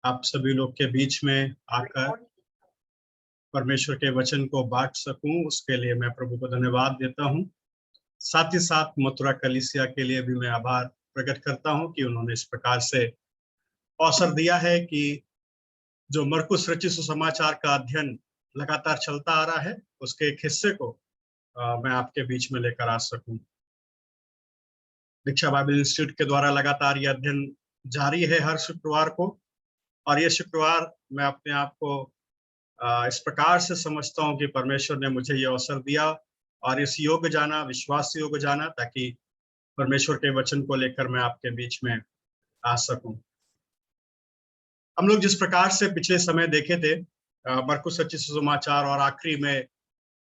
आप सभी लोग के बीच में आकर परमेश्वर के वचन को बांट सकूं, उसके लिए मैं प्रभु को धन्यवाद देता हूं। साथ ही साथ मथुरा कलीसिया के लिए भी मैं आभार प्रकट करता हूं कि उन्होंने इस प्रकार से अवसर दिया है कि जो मरकुस रचित सुसमाचार का अध्ययन लगातार चलता आ रहा है, उसके एक हिस्से को मैं आपके बीच में लेकर आ सकूं। दीक्षा बाइबल इंस्टीट्यूट के द्वारा लगातार यह अध्ययन जारी है हर शुक्रवार को, और ये शुक्रवार मैं अपने आप को इस प्रकार से समझता हूं कि परमेश्वर ने मुझे यह अवसर दिया और इस योग्य जाना, विश्वास योग्य जाना, ताकि परमेश्वर के वचन को लेकर मैं आपके बीच में आ सकूं। हम लोग जिस प्रकार से पिछले समय देखे थे मरकुस रचित सुसमाचार, और आखिरी में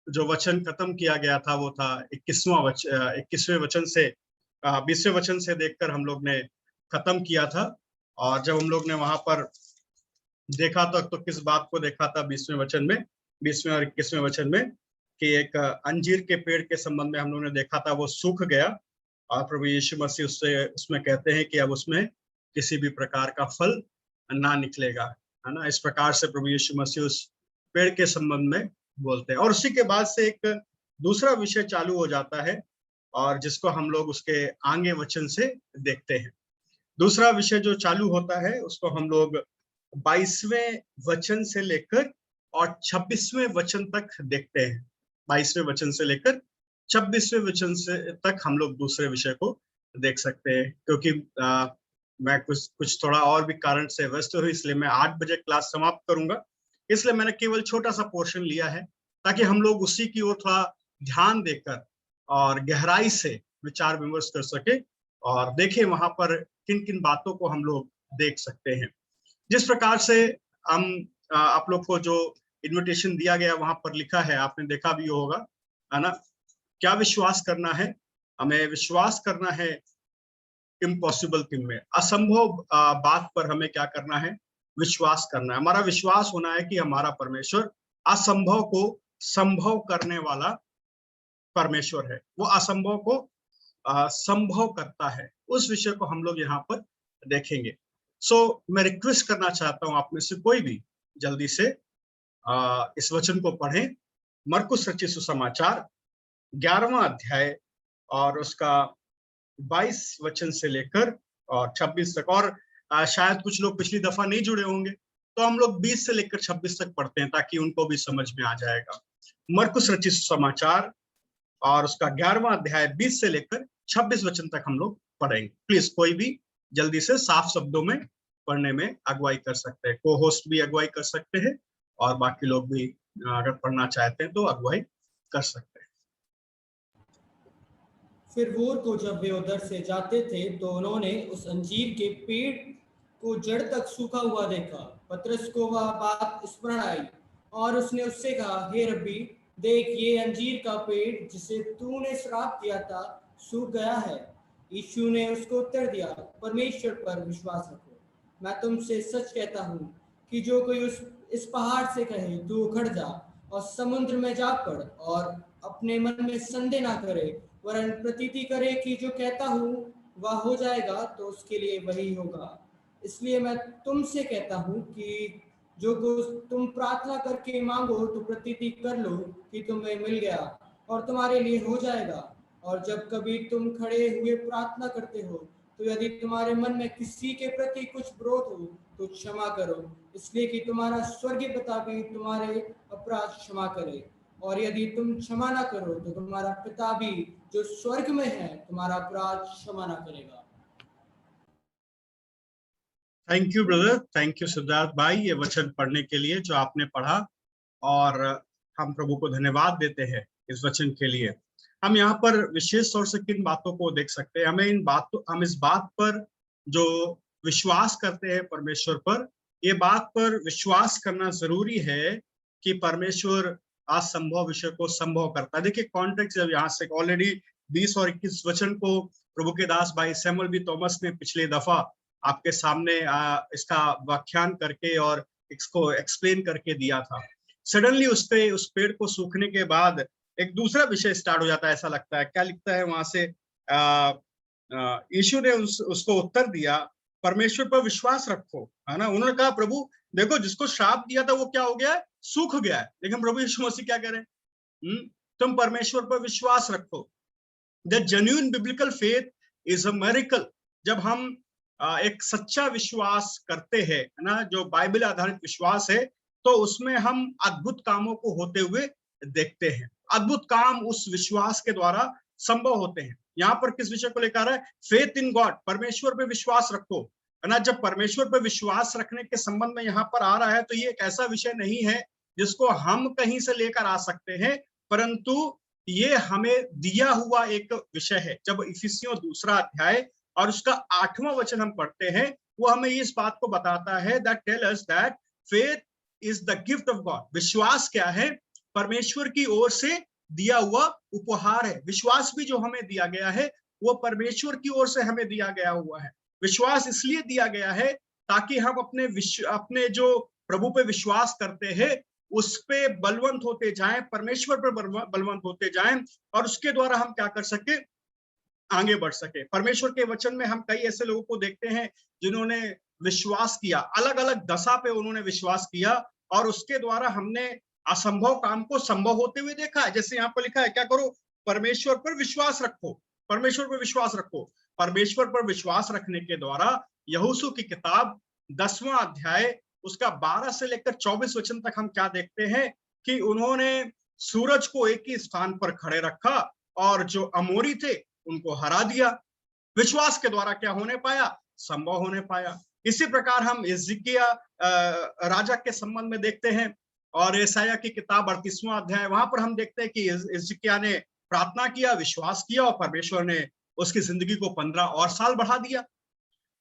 जो वचन खत्म किया गया था वो था 21वें वचन से 20वें वचन से देखकर हम लोग ने खत्म किया था। और जब हम लोग ने वहां पर देखा तो किस बात को देखा था 20वें वचन में, 20वें और 21वें वचन में, कि एक अंजीर के पेड़ के संबंध में हम लोग ने देखा था वो सूख गया, और प्रभु यीशु मसीह उसमें कहते हैं कि अब उसमें किसी भी प्रकार का फल ना निकलेगा, है ना। इस प्रकार से प्रभु यीशु मसीह उस पेड़ के संबंध में बोलते हैं। और उसी के बाद से एक दूसरा विषय चालू हो जाता है, और जिसको हम लोग उसके आगे वचन से देखते हैं। दूसरा विषय जो चालू होता है उसको हम लोग 22वें वचन से लेकर और 26वें वचन तक देखते हैं। 22वें वचन से लेकर 26वें वचन से तक हम लोग दूसरे विषय को देख सकते हैं। क्योंकि मैं कुछ थोड़ा और भी कारण से व्यस्त हूँ, इसलिए मैं 8 बजे क्लास समाप्त करूंगा, इसलिए मैंने केवल छोटा सा पोर्शन लिया है, ताकि हम लोग उसी की ओर थोड़ा ध्यान देकर और गहराई से विचार विमर्श कर सके और देखें वहां पर किन किन बातों को हम लोग देख सकते हैं। जिस प्रकार से हम आप लोग को जो इनविटेशन दिया गया वहां पर लिखा है, आपने देखा भी होगा, है ना। क्या विश्वास करना है? हमें विश्वास करना है इम्पॉसिबल थिंग में, असंभव बात पर हमें क्या करना है? विश्वास करना है। हमारा विश्वास होना है कि हमारा परमेश्वर असंभव को संभव करने वाला परमेश्वर है, वो असंभव को संभव करता है। उस विषय को हम लोग यहाँ पर देखेंगे। मैं रिक्वेस्ट करना चाहता हूं आप में से कोई भी जल्दी से इस वचन को पढ़ें। मरकुस रचित सुसमाचार 11वां अध्याय और उसका 22 वचन से लेकर और 26 तक। और शायद कुछ लोग पिछली दफा नहीं जुड़े होंगे, तो हम लोग 20 से लेकर 26 तक पढ़ते हैं, ताकि उनको भी समझ में आ जाएगा। मरकुस रचित सुसमाचार और उसका 11वां अध्याय 20 से लेकर 26 वचन तक हम लोग पढ़ेंगे। प्लीज कोई भी जल्दी से साफ शब्दों में पढ़ने में अगुवाई कर सकते हैं। को होस्ट भी अगुवाई कर सकते हैं, और बाकी लोग भी अगर पढ़ना चाहते हैं तो अगुवाई कर सकते हैं। फिर भोर को जब वे उधर से जाते थे तो उन्होंने उस अंजीर के पेड़ को जड़ तक सूखा हुआ देखा। पतरस को वह बात स्मरण आई और उसने उससे कहा, हे रब्बी, देख, ये अंजीर का पेड़ जिसे तूने श्राप दिया था सूख गया है। यीशु ने उसको उत्तर दिया, परमेश्वर पर विश्वास रखो। मैं तुमसे सच कहता हूँ कि जो कोई इस पहाड़ से कहे तू उखड़ जा और समुद्र में जा पड़, और अपने मन में संदेह ना करे वरन प्रतीति करे कि जो कहता हूँ वह हो जाएगा, तो उसके लिए वही होगा। इसलिए मैं तुमसे कहता हूँ कि जो कुछ तुम प्रार्थना करके मांगो तो प्रतीति कर लो कि तुम्हें मिल गया और तुम्हारे लिए हो जाएगा। और जब कभी तुम खड़े हुए प्रार्थना करते हो तो यदि तुम्हारे मन में किसी के प्रति कुछ विरोध हो तो क्षमा करो, इसलिए कि तुम्हारा स्वर्गीय पिता भी तुम्हारे अपराध क्षमा करे। और यदि तुम क्षमा ना करो तो तुम्हारा पिता भी जो स्वर्ग में है तुम्हारा अपराध क्षमा ना करेगा। Thank you brother, thank you Siddharth भाई, ये वचन पढ़ने के लिए जो आपने पढ़ा, और हम प्रभु को धन्यवाद देते हैं इस वचन के लिए। हम यहाँ पर विशेष तौर से किन बातों को देख सकते हैं? हम इस बात पर जो विश्वास करते हैं परमेश्वर पर, ये बात पर विश्वास करना जरूरी है कि परमेश्वर असंभव विषय को संभव करता है। देखिए कॉन्टेक्स्ट, जब यहाँ से ऑलरेडी 20 और 21 वचन को प्रभु के दास भाई सैमुअल बी थॉमस ने पिछले दफा आपके सामने इसका व्याख्यान करके और इसको एक्सप्लेन करके दिया था। सडनली उस पेड़ को सूखने के बाद एक दूसरा विषय स्टार्ट हो जाता है, ऐसा लगता है। क्या लिखता है वहां से? यीशु ने उसको उत्तर दिया, परमेश्वर पर विश्वास रखो, है ना। उन्होंने कहा प्रभु देखो जिसको श्राप दिया था वो क्या हो गया है, सूख गया है, लेकिन प्रभु यीशु मसीह क्या कह रहे हैं, तुम परमेश्वर पर विश्वास रखो। The genuine biblical faith is a miracle. जब हम एक सच्चा विश्वास करते हैं, है ना, जो बाइबल आधारित विश्वास है, तो उसमें हम अद्भुत कामों को होते हुए देखते हैं। अद्भुत काम उस विश्वास के द्वारा संभव होते हैं। यहाँ पर किस विषय को लेकर है, फेथ इन गॉड, परमेश्वर पे विश्वास रखो, है ना। जब परमेश्वर पे विश्वास रखने के संबंध में यहाँ पर आ रहा है, तो ये एक ऐसा विषय नहीं है जिसको हम कहीं से लेकर आ सकते हैं, परंतु ये हमें दिया हुआ एक विषय है। जब इफिसियों 2 अध्याय और उसका 8वां वचन हम पढ़ते हैं, वो हमें इस बात को बताता है, that tell us that faith is the gift of God. विश्वास क्या है, परमेश्वर की ओर से दिया हुआ उपहार है। विश्वास भी जो हमें दिया गया है वो परमेश्वर की ओर से हमें दिया गया हुआ है। विश्वास इसलिए दिया गया है ताकि हम अपने जो प्रभु पे विश्वास करते हैं उस पे बलवंत होते जाएं, परमेश्वर पर बलवंत होते जाएं, और उसके द्वारा हम क्या कर सके, आगे बढ़ सके। परमेश्वर के वचन में हम कई ऐसे लोगों को देखते हैं जिन्होंने विश्वास किया, अलग अलग दशा पे उन्होंने विश्वास किया, और उसके द्वारा हमने असंभव काम को संभव होते हुए देखा है। जैसे यहाँ पर लिखा है, क्या करो, परमेश्वर पर विश्वास रखो, परमेश्वर पर विश्वास रखो। परमेश्वर पर विश्वास रखने के द्वारा यहोशू की किताब 10वां अध्याय उसका 12 से लेकर 24 वचन तक हम क्या देखते हैं कि उन्होंने सूरज को एक ही स्थान पर खड़े रखा और जो अमोरी थे उनको हरा दिया। विश्वास के द्वारा क्या होने पाया, संभव होने पाया। इसी प्रकार हम हिजकिय्याह राजा के संबंध में देखते हैं, और यशायाह की किताब 38वां अध्याय, वहां पर हम देखते हैं कि हिजकिय्याह ने प्रार्थना किया, विश्वास किया, और परमेश्वर ने उसकी जिंदगी को 15 और साल बढ़ा दिया।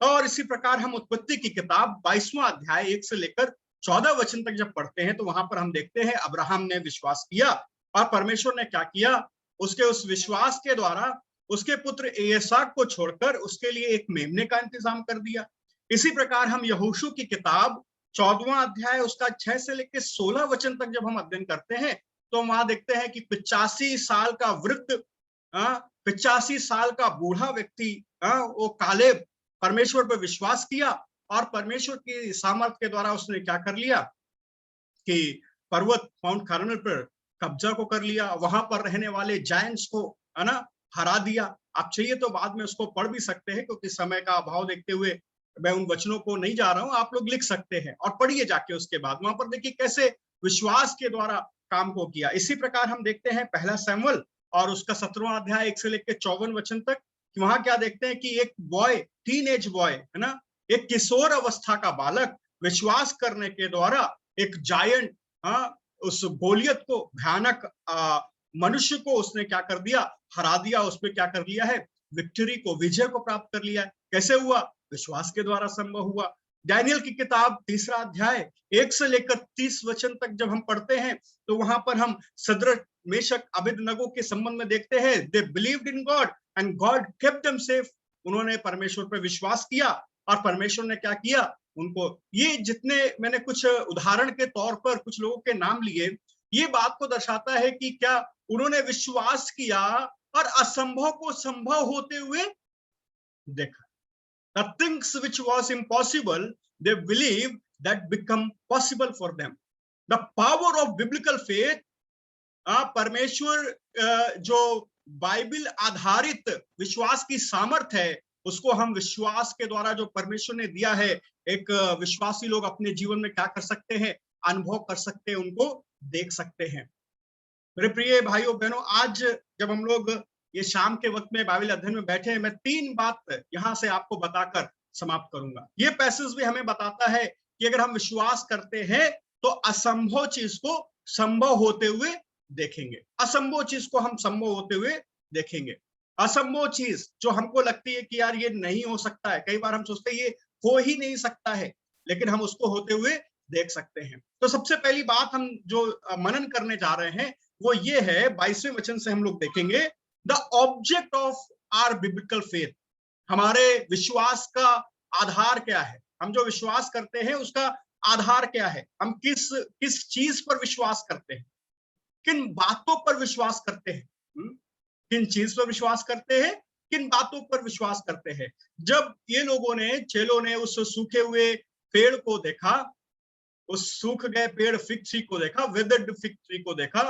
और इसी प्रकार हम उत्पत्ति की किताब 22वां अध्याय 1 से लेकर 14 वचन तक जब पढ़ते हैं, तो वहां पर हम देखते हैं अब्राहम ने विश्वास किया, और परमेश्वर ने क्या किया, उसके उस विश्वास के द्वारा उसके पुत्र इसहाक को छोड़कर उसके लिए एक मेमने का इंतजाम कर दिया। इसी प्रकार हम यहोशू की किताब 14वां अध्याय उसका 6 से लेकर 16 वचन तक जब हम अध्ययन करते हैं, तो वहां देखते हैं कि 85 साल का वृद्ध, 85 साल का बूढ़ा व्यक्ति, वो कालेब परमेश्वर पर विश्वास किया, और परमेश्वर की सामर्थ के द्वारा उसने क्या कर लिया कि पर्वत माउंट कार्मेल पर कब्जा को कर लिया, वहां पर रहने वाले जायंट्स को, है ना, हरा दिया। आप चाहिए तो बाद में उसको पढ़ भी सकते हैं, क्योंकि समय का अभाव देखते हुए मैं उन वचनों को नहीं जा रहा हूं, आप लोग लिख सकते हैं और पढ़िए जाके उसके बाद। वहां पर देखिए कैसे विश्वास के द्वारा काम को किया। इसी प्रकार हम देखते हैं 1 शमूएल और उसका 17वां अध्याय 1 से लेकर 54 वचन तक, वहां क्या देखते हैं कि एक बॉय, टीनेज बॉय, है ना, एक किशोर अवस्था का बालक विश्वास करने के द्वारा एक जायंट, उस गोलियत को, भयानक मनुष्य को उसने क्या कर दिया, हरा दिया। उसमें क्या कर लिया है, विक्ट्री को, विजय को प्राप्त कर लिया है। कैसे हुआ, विश्वास के द्वारा संभव हुआ। डैनियल की किताब 3 अध्याय 1 से लेकर 30 वचन तक जब हम पढ़ते हैं, तो वहां पर हम सदरक, मेशक, अबेदनगो के संबंध में देखते हैं, they believed in God and God kept them safe. उन्होंने परमेश्वर पर विश्वास किया और परमेश्वर ने क्या किया, उनको, ये जितने मैंने कुछ उदाहरण के तौर पर कुछ लोगों के नाम लिए, ये बात को दर्शाता है कि क्या उन्होंने विश्वास किया और असंभव को संभव होते हुए देखा। The things which was impossible, they believe that become possible for them. The power of biblical faith, परमेश्वर जो बाइबल आधारित विश्वास की सामर्थ है, उसको हम विश्वास के द्वारा जो परमेश्वर ने दिया है, एक विश्वासी लोग अपने जीवन में क्या कर सकते हैं, अनुभव कर सकते हैं, उनको देख सकते हैं। मेरे प्रिय भाइयों बहनों, आज जब हम लोग ये शाम के वक्त में बाइबल अध्ययन में बैठे हैं, मैं 3 बात यहां से आपको बताकर समाप्त करूंगा। ये पैसेज भी हमें बताता है कि अगर हम विश्वास करते हैं तो असंभव चीज को संभव होते हुए देखेंगे। असंभव चीज को हम संभव होते हुए देखेंगे। असंभव चीज जो हमको लगती है कि यार ये नहीं हो सकता है, कई बार हम सोचते हैं ये हो ही नहीं सकता है, लेकिन हम उसको होते हुए देख सकते हैं। तो सबसे पहली बात हम जो मनन करने जा रहे हैं वो ये है, 22वें वचन से हम लोग देखेंगे, the object of our biblical faith. हमारे विश्वास का आधार क्या है, हम जो विश्वास करते हैं उसका आधार क्या है, हम किस चीज पर विश्वास करते हैं, किन बातों पर विश्वास करते हैं, किन चीज पर विश्वास करते हैं, किन बातों पर विश्वास करते हैं। जब ये लोगों ने, चेलों ने उस सूखे हुए पेड़ को देखा, उस सूख गए पेड़ फिग ट्री को देखा, विदर्ड फिग ट्री को देखा,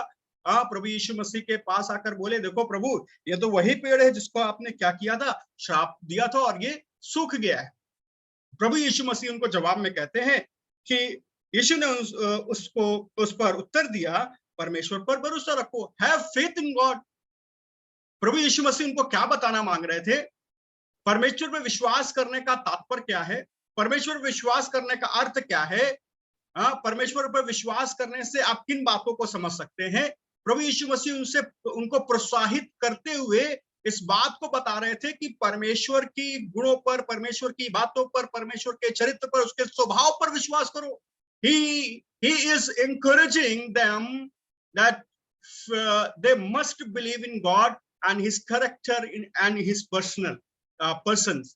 प्रभु यीशु मसीह के पास आकर बोले, देखो प्रभु, ये तो वही पेड़ है जिसको आपने क्या किया था, श्राप दिया था और ये सूख गया है। प्रभु यीशु मसीह उनको जवाब में कहते हैं कि यीशु ने उस पर उत्तर दिया, परमेश्वर पर भरोसा रखो, हैव फेथ इन गॉड। प्रभु यीशु मसीह उनको क्या बताना मांग रहे थे? परमेश्वर पर विश्वास करने का तात्पर्य क्या है, परमेश्वर पर विश्वास करने का अर्थ क्या है, परमेश्वर पर विश्वास करने से आप किन बातों को समझ सकते हैं। प्रभु यीशु मसीह उनको प्रोत्साहित करते हुए इस बात को बता रहे थे कि परमेश्वर की गुणों पर, परमेश्वर की बातों पर, परमेश्वर के चरित्र पर, उसके स्वभाव पर विश्वास करो। He is encouraging them that they must believe in God and His character and His persons.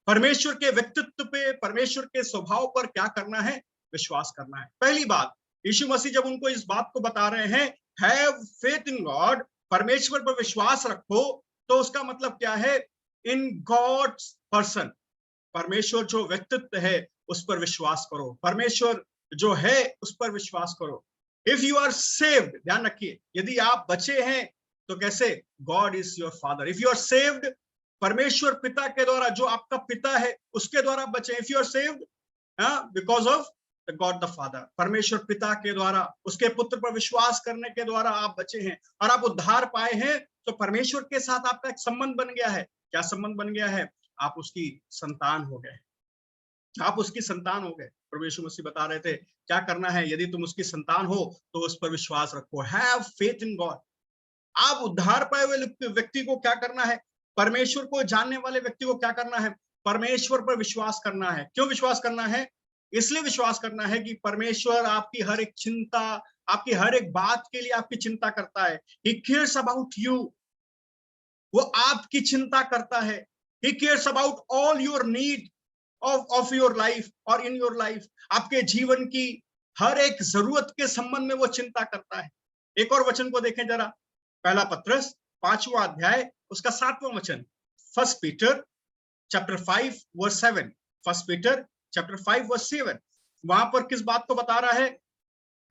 परमेश्वर के व्यक्तित्व पे, परमेश्वर के स्वभाव पर क्या करना है, विश्वास करना है। पहली बात, यीशु मसीह जब उनको इस बात को बता रहे हैं, हैव फेथ इन गॉड, परमेश्वर पर विश्वास रखो, तो उसका मतलब क्या है, इन गॉड्स पर्सन, परमेश्वर जो व्यक्तित्व है उस पर विश्वास करो, परमेश्वर जो है उस पर विश्वास करो। इफ यू आर सेव्ड, ध्यान रखिए, यदि आप बचे हैं तो कैसे, God is your father. If you are saved, परमेश्वर पिता के द्वारा, जो आपका पिता है उसके द्वारा बचे। If you are saved because of God the father, परमेश्वर पिता के द्वारा, उसके पुत्र पर विश्वास करने के द्वारा आप बचे हैं और आप उद्धार पाए हैं, तो परमेश्वर के साथ आपका एक संबंध बन गया है। क्या संबंध बन गया है? आप उसकी संतान हो गए, आप उसकी संतान हो गए। प्रभु यीशु मसीह बता रहे थे क्या करना है, यदि तुम उसकी संतान हो तो उस पर विश्वास रखो, हैव फेथ इन गॉड। आप उद्धार पाए हुए व्यक्ति को क्या करना है, परमेश्वर को जानने वाले व्यक्ति को क्या करना है, परमेश्वर पर विश्वास करना है। क्यों विश्वास करना है? इसलिए विश्वास करना है कि परमेश्वर आपकी हर एक चिंता, आपकी हर एक बात के लिए आपकी चिंता करता है। He cares about you, वो आपकी चिंता करता है। He cares about all your need of your life or in your life, आपके जीवन की हर एक जरूरत के संबंध में वो चिंता करता है। एक और वचन को देखें जरा, पहला पत्रस 5वां अध्याय उसका 7वां वचन, 1 Peter chapter 5 verse 7, 1 Peter chapter 5 verse 7, वहां पर किस बात को बता रहा है?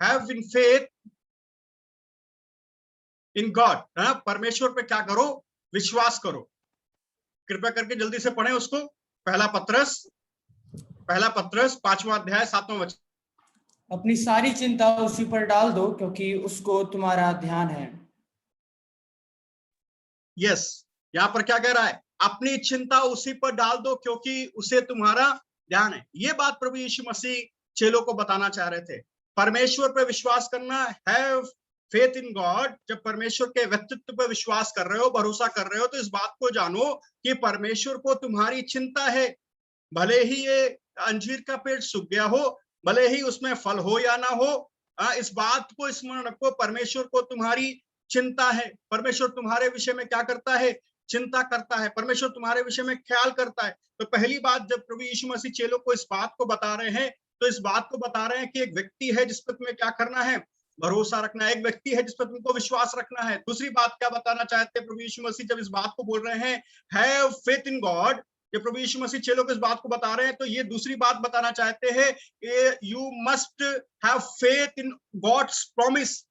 Have in faith in God, परमेश्वर पे क्या करो, विश्वास करो। कृपया करके जल्दी से पढ़ें उसको, पहला पत्रस 5वां अध्याय 7वां वचन। अपनी सारी चिंता उसी पर डाल दो क्योंकि उसको तुम्हारा ध्यान है। यस, यहाँ पर क्या कह रहा है? अपनी चिंता उसी पर डाल दो क्योंकि उसे तुम्हारा ध्यान है। ये बात प्रभु यीशु मसीह चेलों को बताना चाह रहे थे। परमेश्वर पर विश्वास करना, हैव फेथ इन गॉड। जब परमेश्वर के व्यक्तित्व पर विश्वास कर रहे हो, भरोसा कर रहे हो, तो इस बात को जानो कि परमेश्वर को तुम्हारी चिंता है। भले ही ये अंजीर का पेड़ सूख गया हो, भले ही उसमें फल हो या ना हो, इस बात को स्मरण रखो, परमेश्वर को तुम्हारी चिंता है। परमेश्वर तुम्हारे विषय में क्या करता है? चिंता करता है। परमेश्वर तुम्हारे विषय में ख्याल करता है। तो पहली बात, जब प्रभु यीशु मसीह चेलों को इस बात को बता रहे हैं, तो इस बात को बता रहे हैं कि एक व्यक्ति है जिस पर तुम्हें क्या करना है, भरोसा रखना है। एक व्यक्ति है जिस पर तुमको विश्वास रखना है। दूसरी बात क्या बताना चाहते हैं प्रभु यीशु मसीह जब इस बात को बोल रहे हैं, हैव फेथ इन गॉड? जब प्रभु यीशु मसीह चेलों को इस बात को बता रहे हैं, तो ये दूसरी बात बताना चाहते हैं, you must have faith in God's promise.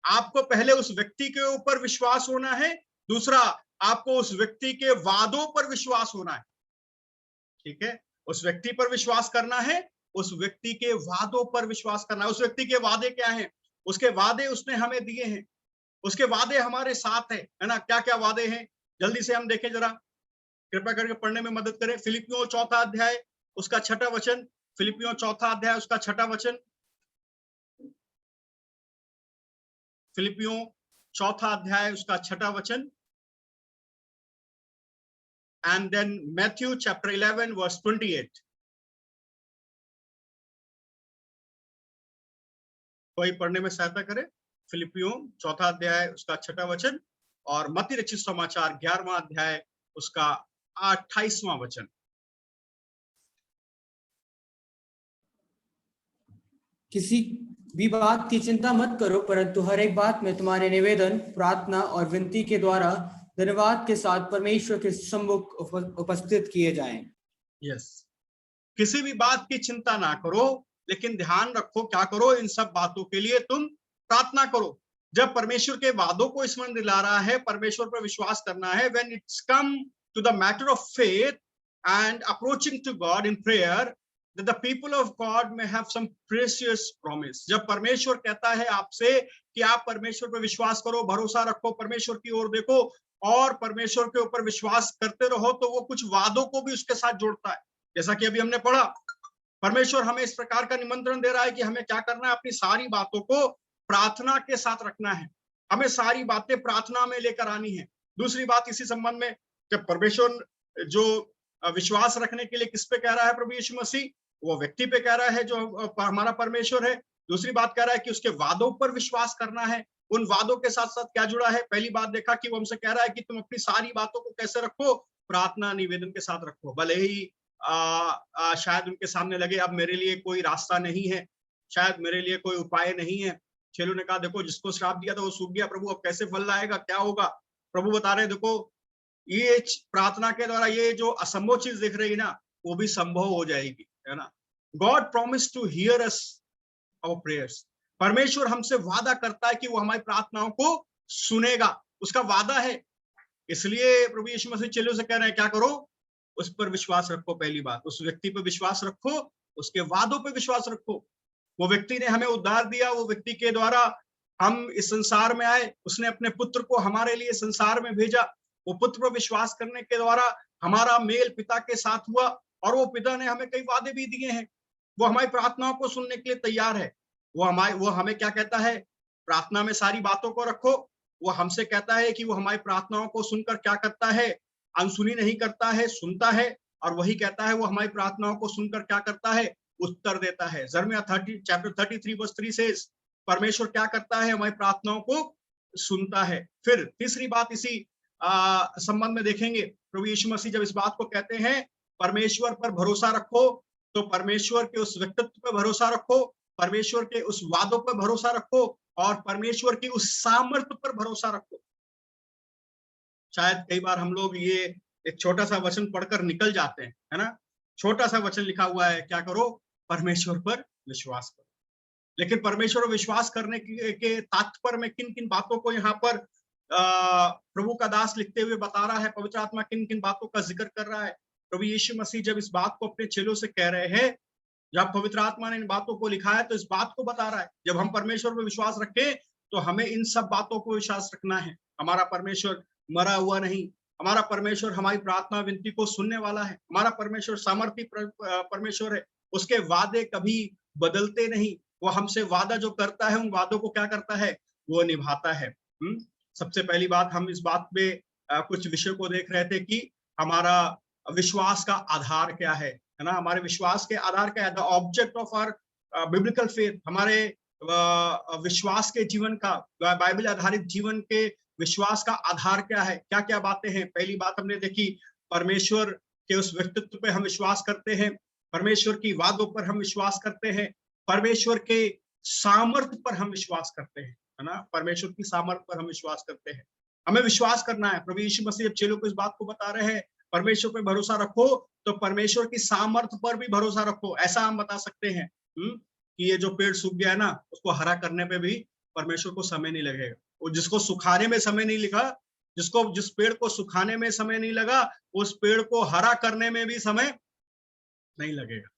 आपको पहले उस व्यक्ति के ऊपर विश्वास होना है, दूसरा आपको उस व्यक्ति के वादों पर विश्वास होना है। ठीक है, उस व्यक्ति पर विश्वास करना है, उस व्यक्ति के वादों पर विश्वास करना है। उस व्यक्ति के वादे क्या हैं? उसके वादे उसने हमें दिए हैं, उसके वादे हमारे साथ है ना। क्या क्या वादे हैं, जल्दी से हम देखें जरा, कृपया करके पढ़ने में मदद करें। फिलिपियों 4 अध्याय उसका 6वां वचन, फिलिपियों 4 अध्याय उसका 6वां वचन, फिलिपियों 4 अध्याय उसका 6वां वचन। And then Matthew chapter 11 verse 28. कोई पढ़ने में सहायता करे? फिलिपियों 4 अध्याय उसका 6वां वचन और मत्ती रचित समाचार 11वां अध्याय उसका 28वां वचन। किसी भी बात की चिंता मत करो, परंतु हर एक बात में तुम्हारे निवेदन, प्रार्थना और विनती के द्वारा धन्यवाद के साथ परमेश्वर के सम्मुख उपस्थित किए जाएं। यस, किसी भी बात की चिंता ना करो, लेकिन ध्यान रखो क्या करो, इन सब बातों के लिए तुम प्रार्थना करो। जब परमेश्वर के वादों को स्मरण दिला रहा है, परमेश्वर पर विश्वास करना है, when it's come to the matter of faith and approaching to God in prayer, that the people of God may have some precious promise। जब परमेश्वर कहता है आपसे कि आप परमेश्वर पर विश्वास करो, भरोसा रखो, परमेश्वर की ओर देखो और परमेश्वर के ऊपर विश्वास करते रहो, तो वो कुछ वादों को भी उसके साथ जोड़ता है। जैसा कि अभी हमने पढ़ा, परमेश्वर हमें इस प्रकार का निमंत्रण दे रहा है कि हमें क्या करना है, अपनी सारी बातों को प्रार्थना के साथ रखना है, हमें सारी बातें प्रार्थना में लेकर आनी है। दूसरी बात इसी संबंध में, जब परमेश्वर जो विश्वास रखने के लिए किस पे कह रहा है प्रभु यीशु मसीह, वो व्यक्ति पे कह रहा है जो हमारा परमेश्वर है। दूसरी बात कह रहा है कि उसके वादों पर विश्वास करना है। उन वादों के साथ साथ क्या जुड़ा है, पहली बात देखा कि वो हमसे कह रहा है कि तुम अपनी सारी बातों को कैसे रखो, प्रार्थना निवेदन के साथ रखो। भले ही शायद उनके सामने लगे अब मेरे लिए कोई रास्ता नहीं है, शायद मेरे लिए कोई उपाय नहीं है। चेलों ने कहा देखो जिसको श्राप दिया था वो सूख गया, प्रभु अब कैसे फल लाएगा, क्या होगा। प्रभु बता रहे देखो ये प्रार्थना के द्वारा ये जो असंभव चीज दिख रही ना, वो भी संभव हो जाएगी, है ना। God promise to hear us our prayers. परमेश्वर हमसे वादा करता है कि वो हमारी प्रार्थनाओं को सुनेगा, उसका वादा है। इसलिए प्रभु यीशु मसीह चेलों से कह रहे हैं क्या करो, उस पर विश्वास रखो। पहली बात, उस व्यक्ति पर विश्वास रखो, उसके वादों पर विश्वास रखो। वो व्यक्ति ने हमें उद्धार दिया, वो व्यक्ति के द्वारा हम इस संसार में आए, उसने अपने पुत्र को हमारे लिए संसार में भेजा। वो पुत्र पर विश्वास करने के द्वारा हमारा मेल पिता के साथ हुआ, और वो पिता ने हमें कई वादे भी दिए हैं। वो हमारी प्रार्थनाओं को सुनने के लिए तैयार है। वो हमें क्या कहता है, प्रार्थना में सारी बातों को रखो। वो हमसे कहता है कि वो हमारी प्रार्थनाओं को सुनकर क्या करता है, अनसुनी नहीं करता है, सुनता है। और वही कहता है वो हमारी प्रार्थनाओं को सुनकर क्या करता है, उत्तर देता है। यिर्मयाह चैप्टर 33 वर्स 3 से परमेश्वर क्या करता है, हमारी प्रार्थनाओं को सुनता है। फिर तीसरी बात इसी संबंध में देखेंगे, प्रभु यीशु मसीह जब इस बात को कहते हैं परमेश्वर पर भरोसा रखो, तो परमेश्वर के उस व्यक्तित्व पर भरोसा रखो, परमेश्वर के उस वादों पर भरोसा रखो, और परमेश्वर की उस सामर्थ्य पर भरोसा रखो। शायद कई बार हम लोग ये एक छोटा सा वचन पढ़कर निकल जाते हैं, है ना। छोटा सा वचन लिखा हुआ है, क्या करो, परमेश्वर पर विश्वास करो। लेकिन परमेश्वर पर विश्वास करने के तात्पर्य में किन किन बातों को यहाँ पर प्रभु का दास लिखते हुए बता रहा है, पवित्र आत्मा किन किन बातों का जिक्र कर रहा है। प्रभु यीशु मसीह जब इस बात को अपने चेलों से कह रहे हैं, जब पवित्र आत्मा ने इन बातों को लिखा है, तो इस बात को बता रहा है जब हम परमेश्वर पर विश्वास रखें तो हमें इन सब बातों को विश्वास रखना है। हमारा परमेश्वर मरा हुआ नहीं, हमारा परमेश्वर हमारी प्रार्थना विनती को सुनने वाला है, हमारा परमेश्वर सामर्थी परमेश्वर है। उसके वादे कभी बदलते नहीं, वो हमसे वादा जो करता है उन वादों को क्या करता है, वो निभाता है। सबसे पहली बात, हम इस बात पे कुछ विषय को देख रहे थे कि हमारा विश्वास का आधार क्या है ना। हमारे विश्वास के आधार क्या है, the object of our biblical faith. हमारे विश्वास के जीवन का, बाइबल आधारित जीवन के विश्वास का आधार क्या है, क्या क्या बातें हैं। पहली बात हमने देखी, परमेश्वर के उस व्यक्तित्व पे हम विश्वास करते हैं, परमेश्वर की वादों पर हम विश्वास करते हैं, परमेश्वर के सामर्थ्य पर हम विश्वास करते हैं, है ना। परमेश्वर की सामर्थ्य पर हम विश्वास करते हैं, हमें विश्वास करना है। प्रभु यीशु मसीह जब चेलों को इस बात को बता रहे हैं परमेश्वर पे भरोसा रखो, तो परमेश्वर की सामर्थ्य पर भी भरोसा रखो। ऐसा हम बता सकते हैं कि ये जो पेड़ सूख गया है ना, उसको हरा करने पे भी परमेश्वर को समय नहीं लगेगा। वो जिसको सुखाने में समय नहीं लगा, जिस पेड़ को सुखाने में समय नहीं लगा, उस पेड़ को हरा करने में भी समय नहीं लगेगा।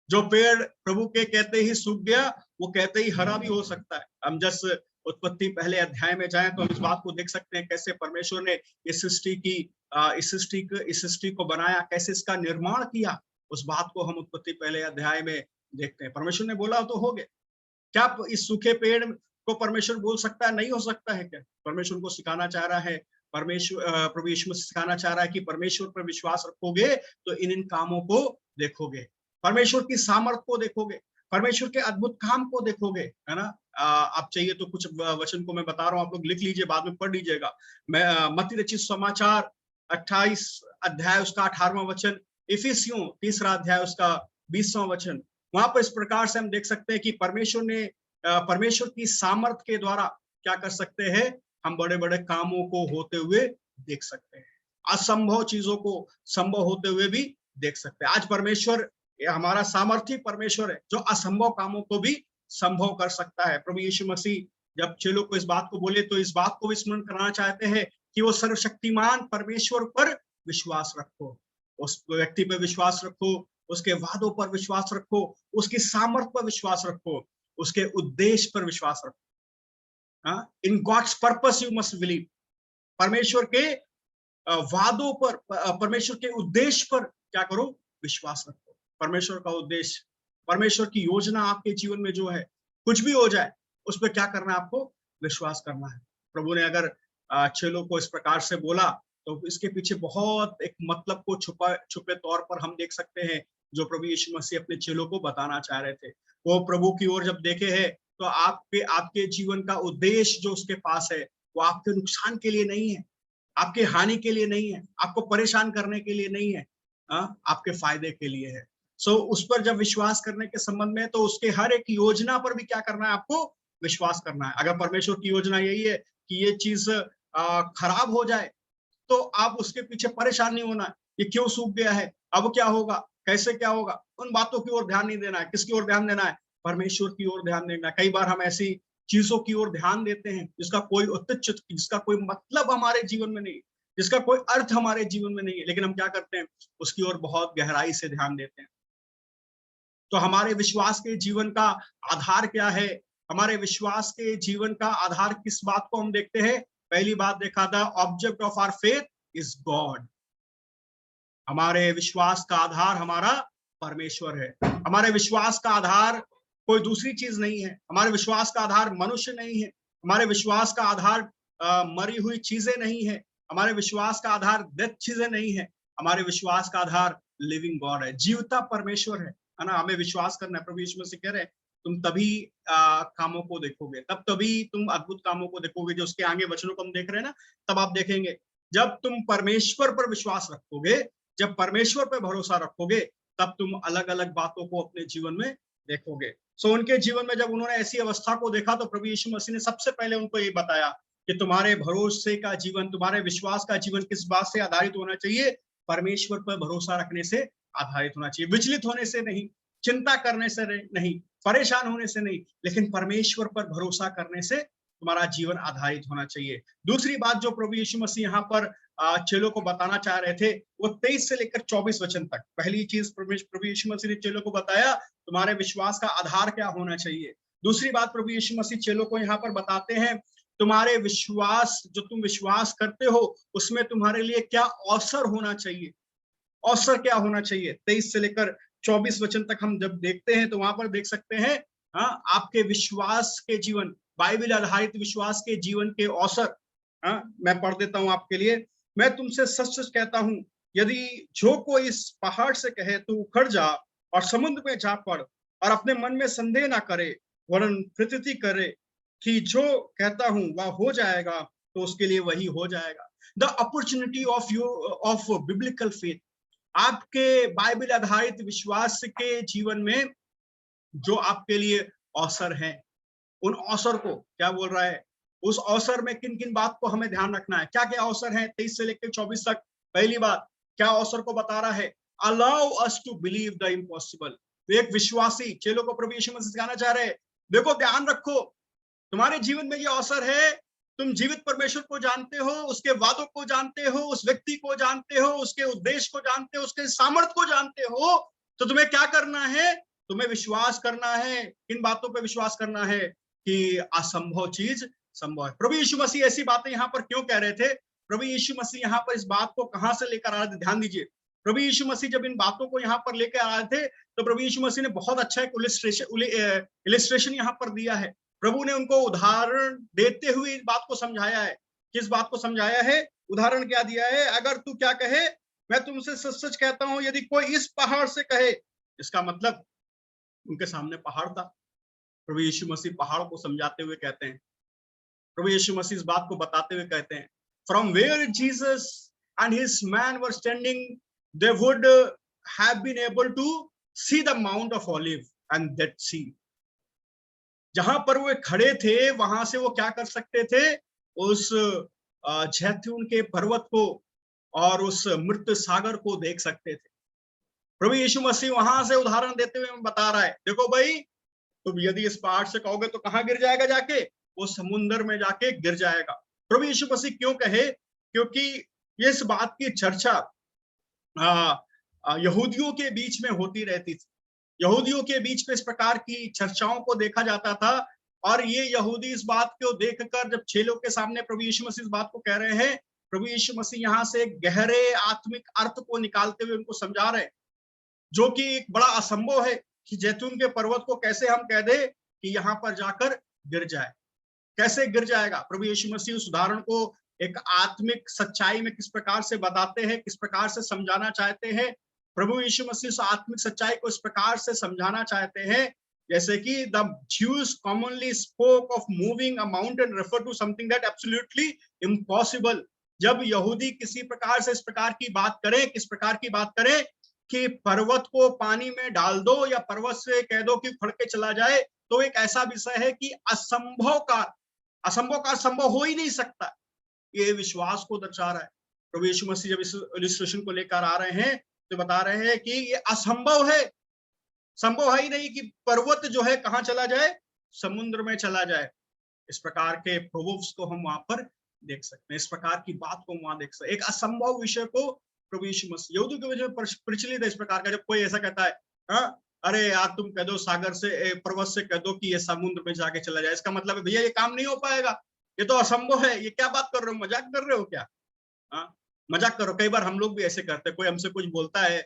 जो पेड़ प्रभु के कहते ही सूख गया, वो कहते ही हरा भी हो सकता है। हम जस उत्पत्ति पहले अध्याय में जाएं तो हम इस बात को देख सकते हैं कैसे परमेश्वर ने इस सृष्टि को बनाया, कैसे इसका निर्माण किया। उस बात को हम उत्पत्ति पहले अध्याय में देखते हैं। परमेश्वर ने बोला तो हो गया। क्या इस सूखे पेड़ को परमेश्वर बोल सकता है नहीं हो सकता है क्या? परमेश्वर को सिखाना चाह रहा है, प्रभु यीशु मसीह सिखाना चाह रहा है कि परमेश्वर पर विश्वास रखोगे तो इन कामों को देखोगे, परमेश्वर की सामर्थ को देखोगे, परमेश्वर के अद्भुत काम को देखोगे, है ना। आप चाहिए तो कुछ वचन को मैं बता रहा हूँ, आप लोग लिख लीजिए, बाद में पढ़ लीजिएगा। मैं मत्ती रचित समाचार 28 अध्याय उसका 18वां वचन, इफिसियों 3 अध्याय उसका 20वां वचन। वहां पर इस प्रकार से हम देख सकते हैं कि परमेश्वर की सामर्थ के द्वारा क्या कर सकते हैं, हम बड़े बड़े कामों को होते हुए देख सकते हैं, असंभव चीजों को संभव होते हुए भी देख सकते हैं। आज परमेश्वर, ये हमारा सामर्थी परमेश्वर है जो असंभव कामों को भी संभव कर सकता है। प्रभु यीशु मसीह जब चेलों को इस बात को बोले तो इस बात को भी स्मरण कराना चाहते हैं कि वो सर्वशक्तिमान परमेश्वर पर विश्वास रखो, उस व्यक्ति पर विश्वास रखो, उसके वादों पर विश्वास रखो, उसकी सामर्थ पर विश्वास रखो, उसके उद्देश्य पर विश्वास रखो। In God's purpose you must believe. परमेश्वर के वादों पर, परमेश्वर के उद्देश्य पर क्या करो, विश्वास रखो। परमेश्वर का उद्देश्य, परमेश्वर की योजना आपके जीवन में जो है, कुछ भी हो जाए उस पर क्या करना है, आपको विश्वास करना है। प्रभु ने अगर चेलों को इस प्रकार से बोला तो इसके पीछे बहुत एक मतलब को छुपे तौर पर हम देख सकते हैं जो प्रभु यीशु मसीह अपने चेलों को बताना चाह रहे थे। वो प्रभु की ओर जब देखे हैं तो आपके जीवन का उद्देश्य जो उसके पास है वो आपके नुकसान के लिए नहीं है, आपके हानि के लिए नहीं है, आपको परेशान करने के लिए नहीं है, आपके फायदे के लिए है। उस पर जब विश्वास करने के संबंध में तो उसके हर एक योजना पर भी क्या करना है, आपको विश्वास करना है। अगर परमेश्वर की योजना यही है कि ये चीज खराब हो जाए तो आप उसके पीछे परेशान नहीं होना है, ये क्यों सूख गया है, अब क्या होगा, कैसे क्या होगा, उन बातों की ओर ध्यान नहीं देना है। किसकी ओर ध्यान देना है, परमेश्वर की ओर ध्यान देना है। कई बार हम ऐसी चीजों की ओर ध्यान देते हैं जिसका कोई औचित्य, जिसका कोई मतलब हमारे जीवन में नहीं, जिसका कोई अर्थ हमारे जीवन में नहीं है, लेकिन हम क्या करते हैं, उसकी ओर बहुत गहराई से ध्यान देते हैं। तो हमारे विश्वास के जीवन का आधार क्या है, हमारे विश्वास के जीवन का आधार किस बात को हम देखते हैं। पहली बात देखा था, object of our faith is God. हमारे विश्वास का आधार हमारा परमेश्वर है। हमारे विश्वास का आधार कोई दूसरी चीज नहीं है। हमारे विश्वास का आधार मनुष्य नहीं है। हमारे विश्वास का आधार मरी हुई चीजें नहीं है। हमारे विश्वास का आधार डेथ चीजें नहीं है। हमारे विश्वास का आधार लिविंग गॉड है, जीवता परमेश्वर है ना। हमें विश्वास करना है। प्रभु यीशु मसीह कह रहे हैं तुम तभी कामों को देखोगे, तभी तुम अद्भुत कामों को देखोगे। जो उसके आगे वचनों को हम देख रहे हैं ना, तब आप देखेंगे जब तुम परमेश्वर पर विश्वास रखोगे, जब परमेश्वर पर भरोसा रखोगे, तब तुम अलग अलग बातों को अपने जीवन में देखोगे। उनके जीवन में जब उन्होंने ऐसी अवस्था को देखा तो प्रभु यीशु मसीह ने सबसे पहले उनको ये बताया कि तुम्हारे भरोसे का जीवन, तुम्हारे विश्वास का जीवन किस बात से आधारित होना चाहिए, परमेश्वर पर भरोसा रखने से आधारित होना चाहिए। विचलित होने से नहीं, चिंता करने से नहीं, परेशान होने से नहीं, लेकिन परमेश्वर पर भरोसा करने से तुम्हारा जीवन आधारित होना चाहिए। दूसरी बात जो प्रभु यीशु मसीह यहाँ पर चेलों को बताना चाह रहे थे, वो 23 से लेकर 24 वचन तक। पहली चीज प्रभु यीशु मसीह ने चेलों को बताया, तुम्हारे विश्वास का आधार क्या होना चाहिए। दूसरी बात प्रभु यीशु मसीह चेलों को यहाँ पर बताते हैं, तुम्हारे विश्वास, जो तुम विश्वास करते हो उसमें तुम्हारे लिए क्या अवसर होना चाहिए। अवसर क्या होना चाहिए, 23 से लेकर 24 वचन तक हम जब देखते हैं तो वहां पर देख सकते हैं आपके विश्वास के जीवन, बाइबल आधारित विश्वास के जीवन के अवसर। मैं पढ़ देता हूं आपके लिए। मैं तुमसे सच सच कहता हूं, यदि जो कोई इस पहाड़ से कहे तो उखड़ जा और समुद्र में जा पड़, और अपने मन में संदेह ना करे वरन प्रतीति करे कि जो कहता हूं वह हो जाएगा, तो उसके लिए वही हो जाएगा। The opportunity of biblical faith. आपके बाइबल आधारित विश्वास के जीवन में जो आपके लिए अवसर है, उन अवसर को क्या बोल रहा है, उस अवसर में किन किन बात को हमें ध्यान रखना है, क्या क्या अवसर है 23 से लेकर 24 तक। पहली बात क्या अवसर को बता रहा है, allow us to believe the impossible. एक विश्वासी चेलों को प्रभु यीशु मसीह सिखाना चाह रहे हैं, देखो ध्यान रखो, तुम्हारे जीवन में ये अवसर है, तुम जीवित परमेश्वर को जानते हो, उसके वादों को जानते हो, उस व्यक्ति को जानते हो, उसके उद्देश्य को जानते हो, उसके सामर्थ्य को जानते हो, तो तुम्हें क्या करना है, तुम्हें विश्वास करना है। किन बातों पर विश्वास करना है, कि असंभव चीज संभव है। प्रभु यीशु मसीह ऐसी बातें यहाँ पर क्यों कह रहे थे, प्रभु यीशु मसीह यहाँ पर इस बात को कहां से लेकर आ रहे थे, ध्यान दीजिए। प्रभु यीशु मसीह जब इन बातों को यहाँ पर लेकर आ रहे थे तो प्रभु यीशु मसीह ने बहुत अच्छा एक इलिस्ट्रेशन यहाँ पर दिया है। प्रभु ने उनको उदाहरण देते हुए इस बात को समझाया है। किस बात को समझाया है, उदाहरण क्या दिया है, अगर तू क्या कहे, मैं तुमसे सच सच कहता हूं, यदि कोई इस पहाड़ से कहे, इसका मतलब उनके सामने पहाड़ था। प्रभु यीशु मसीह पहाड़ को समझाते हुए कहते हैं, प्रभु यीशु मसीह इस बात को बताते हुए कहते हैं, from where Jesus and his man were standing they would have been able to see the mount of olive and that sea. जहां पर वो खड़े थे वहां से वो क्या कर सकते थे, उस जैतून के पर्वत को और उस मृत सागर को देख सकते थे। प्रभु यीशु मसीह वहां से उदाहरण देते हुए बता रहा है, देखो भाई, तुम यदि इस पहाड़ से कहोगे तो कहाँ गिर जाएगा, जाके वो समुद्र में जाके गिर जाएगा। प्रभु यीशु मसीह क्यों कहे? क्योंकि ये इस बात की चर्चा यहूदियों के बीच में होती रहती थी। यहूदियों के बीच में इस प्रकार की चर्चाओं को देखा जाता था, और ये यहूदी इस बात को देखकर जब चेलों के सामने प्रभु यीशु मसीह इस बात को कह रहे हैं, प्रभु यीशु मसीह यहाँ से गहरे आत्मिक अर्थ को निकालते हुए उनको समझा रहे हैं, जो कि एक बड़ा असंभव है कि जैतून के पर्वत को कैसे हम कह दे कि यहाँ पर जाकर गिर जाए, कैसे गिर जाएगा। प्रभु यीशु मसीह उस उदाहरण को एक आत्मिक सच्चाई में किस प्रकार से बताते हैं, किस प्रकार से समझाना चाहते हैं। प्रभु यीशु मसीह उस आत्मिक सच्चाई को इस प्रकार से समझाना चाहते हैं, जैसे कि the Jews commonly spoke of moving a mountain refer to something that absolutely impossible. जब यहूदी किसी प्रकार से इस प्रकार की बात करें, किस प्रकार की बात करें कि पर्वत को पानी में डाल दो या पर्वत से कह दो कि उखड़ के चला जाए, तो एक ऐसा विषय है कि असंभव का संभव हो ही नहीं सकता। ये विश्वास को दर्शा रहा है। प्रभु यीशु मसीह जब इस इलस्ट्रेशन को लेकर आ रहे हैं तो बता रहे हैं कि ये असंभव है, संभव है ही नहीं कि पर्वत जो है कहाँ चला जाए, समुद्र में चला जाए। इस प्रकार के प्रोवर्ब्स को हम वहां पर देख सकते हैं, इस प्रकार की बात को वहां देख सकते हैं। एक असंभव विषय को प्रभु यीशु मसीह यहूदियों की वजह से प्रचलित है इस प्रकार का। जब कोई ऐसा कहता है, हाँ अरे यार तुम कह दो सागर से, पर्वत से कह दो कि ये समुद्र में जाके चला जाए, इसका मतलब है भैया ये काम नहीं हो पाएगा, ये तो असंभव है, ये क्या बात कर रहे हो, मजाक कर रहे हो क्या? हाँ मजाक करो। कई बार हम लोग भी ऐसे करते हैं, कोई हमसे कुछ बोलता है,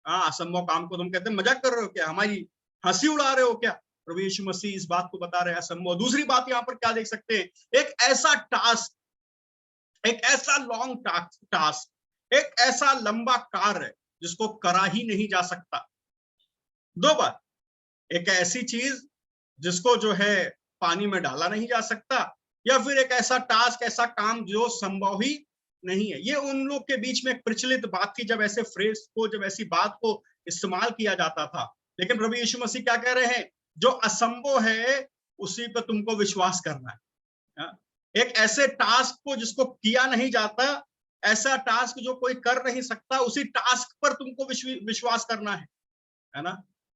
हाँ असंभव काम को तुम कहते हैं मजाक कर रहे हो क्या, हमारी हंसी उड़ा रहे हो क्या? प्रभु यीशु मसीह इस बात को बता रहे हैं असंभव। दूसरी बात यहाँ पर क्या देख सकते हैं, एक ऐसा टास्क, एक ऐसा लॉन्ग टास्क, एक ऐसा लंबा कार्य जिसको करा ही नहीं जा सकता। दो बात, एक ऐसी चीज जिसको जो है पानी में डाला नहीं जा सकता, या फिर एक ऐसा टास्क, ऐसा काम जो संभव ही नहीं है। ये उन लोग के बीच में एक प्रचलित बात थी, जब ऐसे फ्रेज को, जब ऐसी बात को इस्तेमाल किया जाता था। लेकिन प्रभु यीशु मसीह क्या कह रहे हैं, जो असंभव है उसी पर तुमको विश्वास करना है। एक ऐसे टास्क को जिसको किया नहीं जाता, ऐसा टास्क जो कोई कर नहीं सकता, उसी टास्क पर तुमको विश्वास करना है ना।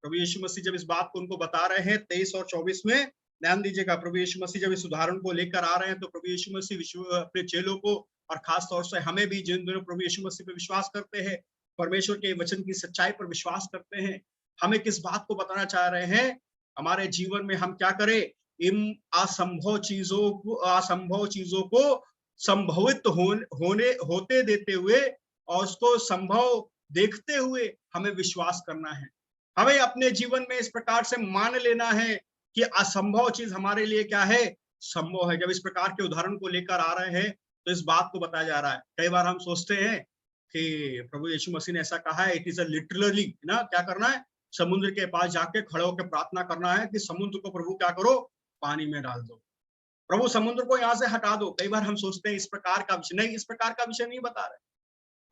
प्रभु यीशु मसीह जब इस बात को उनको बता रहे हैं 23 और 24 में, ध्यान दीजिएगा, प्रभु यीशु मसीह जब इस उदाहरण को लेकर आ रहे हैं तो प्रभु यीशु मसीह अपने चेलों को और खास तौर से हमें भी, जिन दोनों प्रभु यीशु मसीह पर विश्वास करते हैं, परमेश्वर के वचन की सच्चाई पर विश्वास करते हैं, हमें किस बात को बताना चाह रहे हैं। हमारे जीवन में हम क्या करें, इन असंभव चीजों को संभवित होते देते हुए और उसको संभव देखते हुए हमें विश्वास करना है। हमें अपने जीवन में इस प्रकार से मान लेना है कि असंभव चीज हमारे लिए क्या है, संभव है। जब इस प्रकार के उदाहरण को लेकर आ रहे हैं तो इस बात को बताया जा रहा है। कई बार हम सोचते हैं कि प्रभु यीशु मसीह ने ऐसा कहा है, इट इज अ लिटरली ना, क्या करना है, समुद्र के पास जाके खड़े होकर प्रार्थना करना है कि समुद्र को प्रभु क्या करो, पानी में डाल दो, प्रभु समुद्र को यहाँ से हटा दो। कई बार हम सोचते हैं इस प्रकार का विषय नहीं, इस प्रकार का विषय नहीं बता रहे।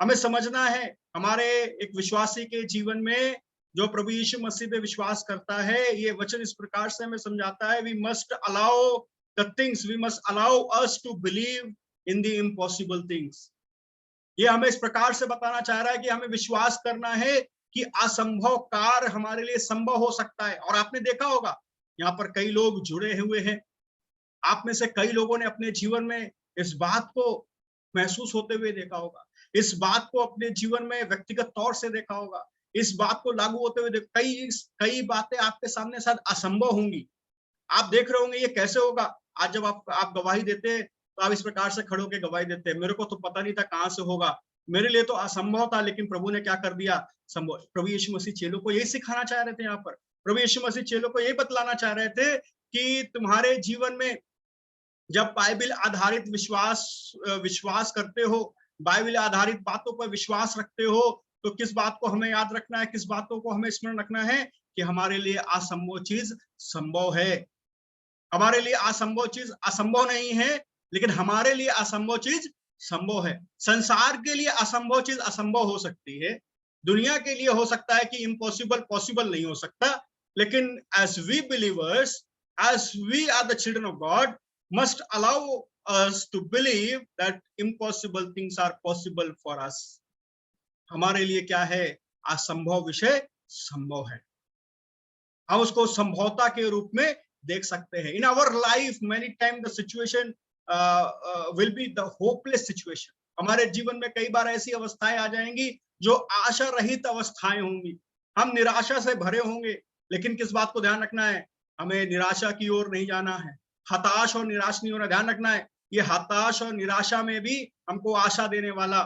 हमें समझना है, हमारे एक विश्वासी के जीवन में जो प्रभु यीशु मसीह पे विश्वास करता है, ये वचन इस प्रकार से हमें समझाता है, we must allow the things, we must allow us to believe in the impossible things. ये हमें इस प्रकार से बताना चाह रहा है कि हमें विश्वास करना है कि असंभव कार्य हमारे लिए संभव हो सकता है। और आपने देखा होगा यहाँ पर कई लोग जुड़े हुए हैं, आप में से कई लोगों ने अपने जीवन में इस बात को महसूस होते हुए देखा होगा, इस बात को अपने जीवन में व्यक्तिगत तौर से देखा होगा, इस बात को लागू होते हुए कई बातें आपके सामने शायद असंभव होंगी। आप देख रहे होंगे ये कैसे होगा। आज जब आप गवाही देते हैं तो आप इस प्रकार से खड़े होकर गवाही देते हैं, मेरे को तो पता नहीं था कहाँ से होगा, मेरे लिए तो असंभव था, लेकिन प्रभु ने क्या कर दिया, संभव। प्रभु यीशु मसीह चेलों को यही सिखाना चाह रहे थे। यहाँ पर प्रभु यीशु मसीह चेलों को यही बतलाना चाह रहे थे कि तुम्हारे जीवन में जब बाइबल आधारित विश्वास करते हो, बाइबल आधारित बातों पर विश्वास रखते हो, तो किस बात को हमें याद रखना है, किस बातों को हमें स्मरण रखना है कि हमारे लिए असंभव चीज संभव है। हमारे लिए असंभव चीज असंभव नहीं है, लेकिन हमारे लिए असंभव चीज संभव है। संसार के लिए असंभव चीज असंभव हो सकती है, दुनिया के लिए हो सकता है कि इम्पॉसिबल पॉसिबल नहीं हो सकता, लेकिन as we believers, as we are the children of God, must allow us to believe that impossible things are possible for us. हमारे लिए क्या है? असंभव विषय संभव है, हम उसको संभवता के रूप में देख सकते हैं. In our life many times the situation will be the hopeless situation. हमारे जीवन में कई बार ऐसी अवस्थाएं आ जाएंगी जो आशा रहित अवस्थाएं होंगी, हम निराशा से भरे होंगे. लेकिन किस बात को ध्यान रखना है? हमें निराशा की ओर नहीं जाना है, हताश और निराश नहीं होना. ध्यान रखना है, ये हताश और निराशा में भी हमको आशा देने वाला,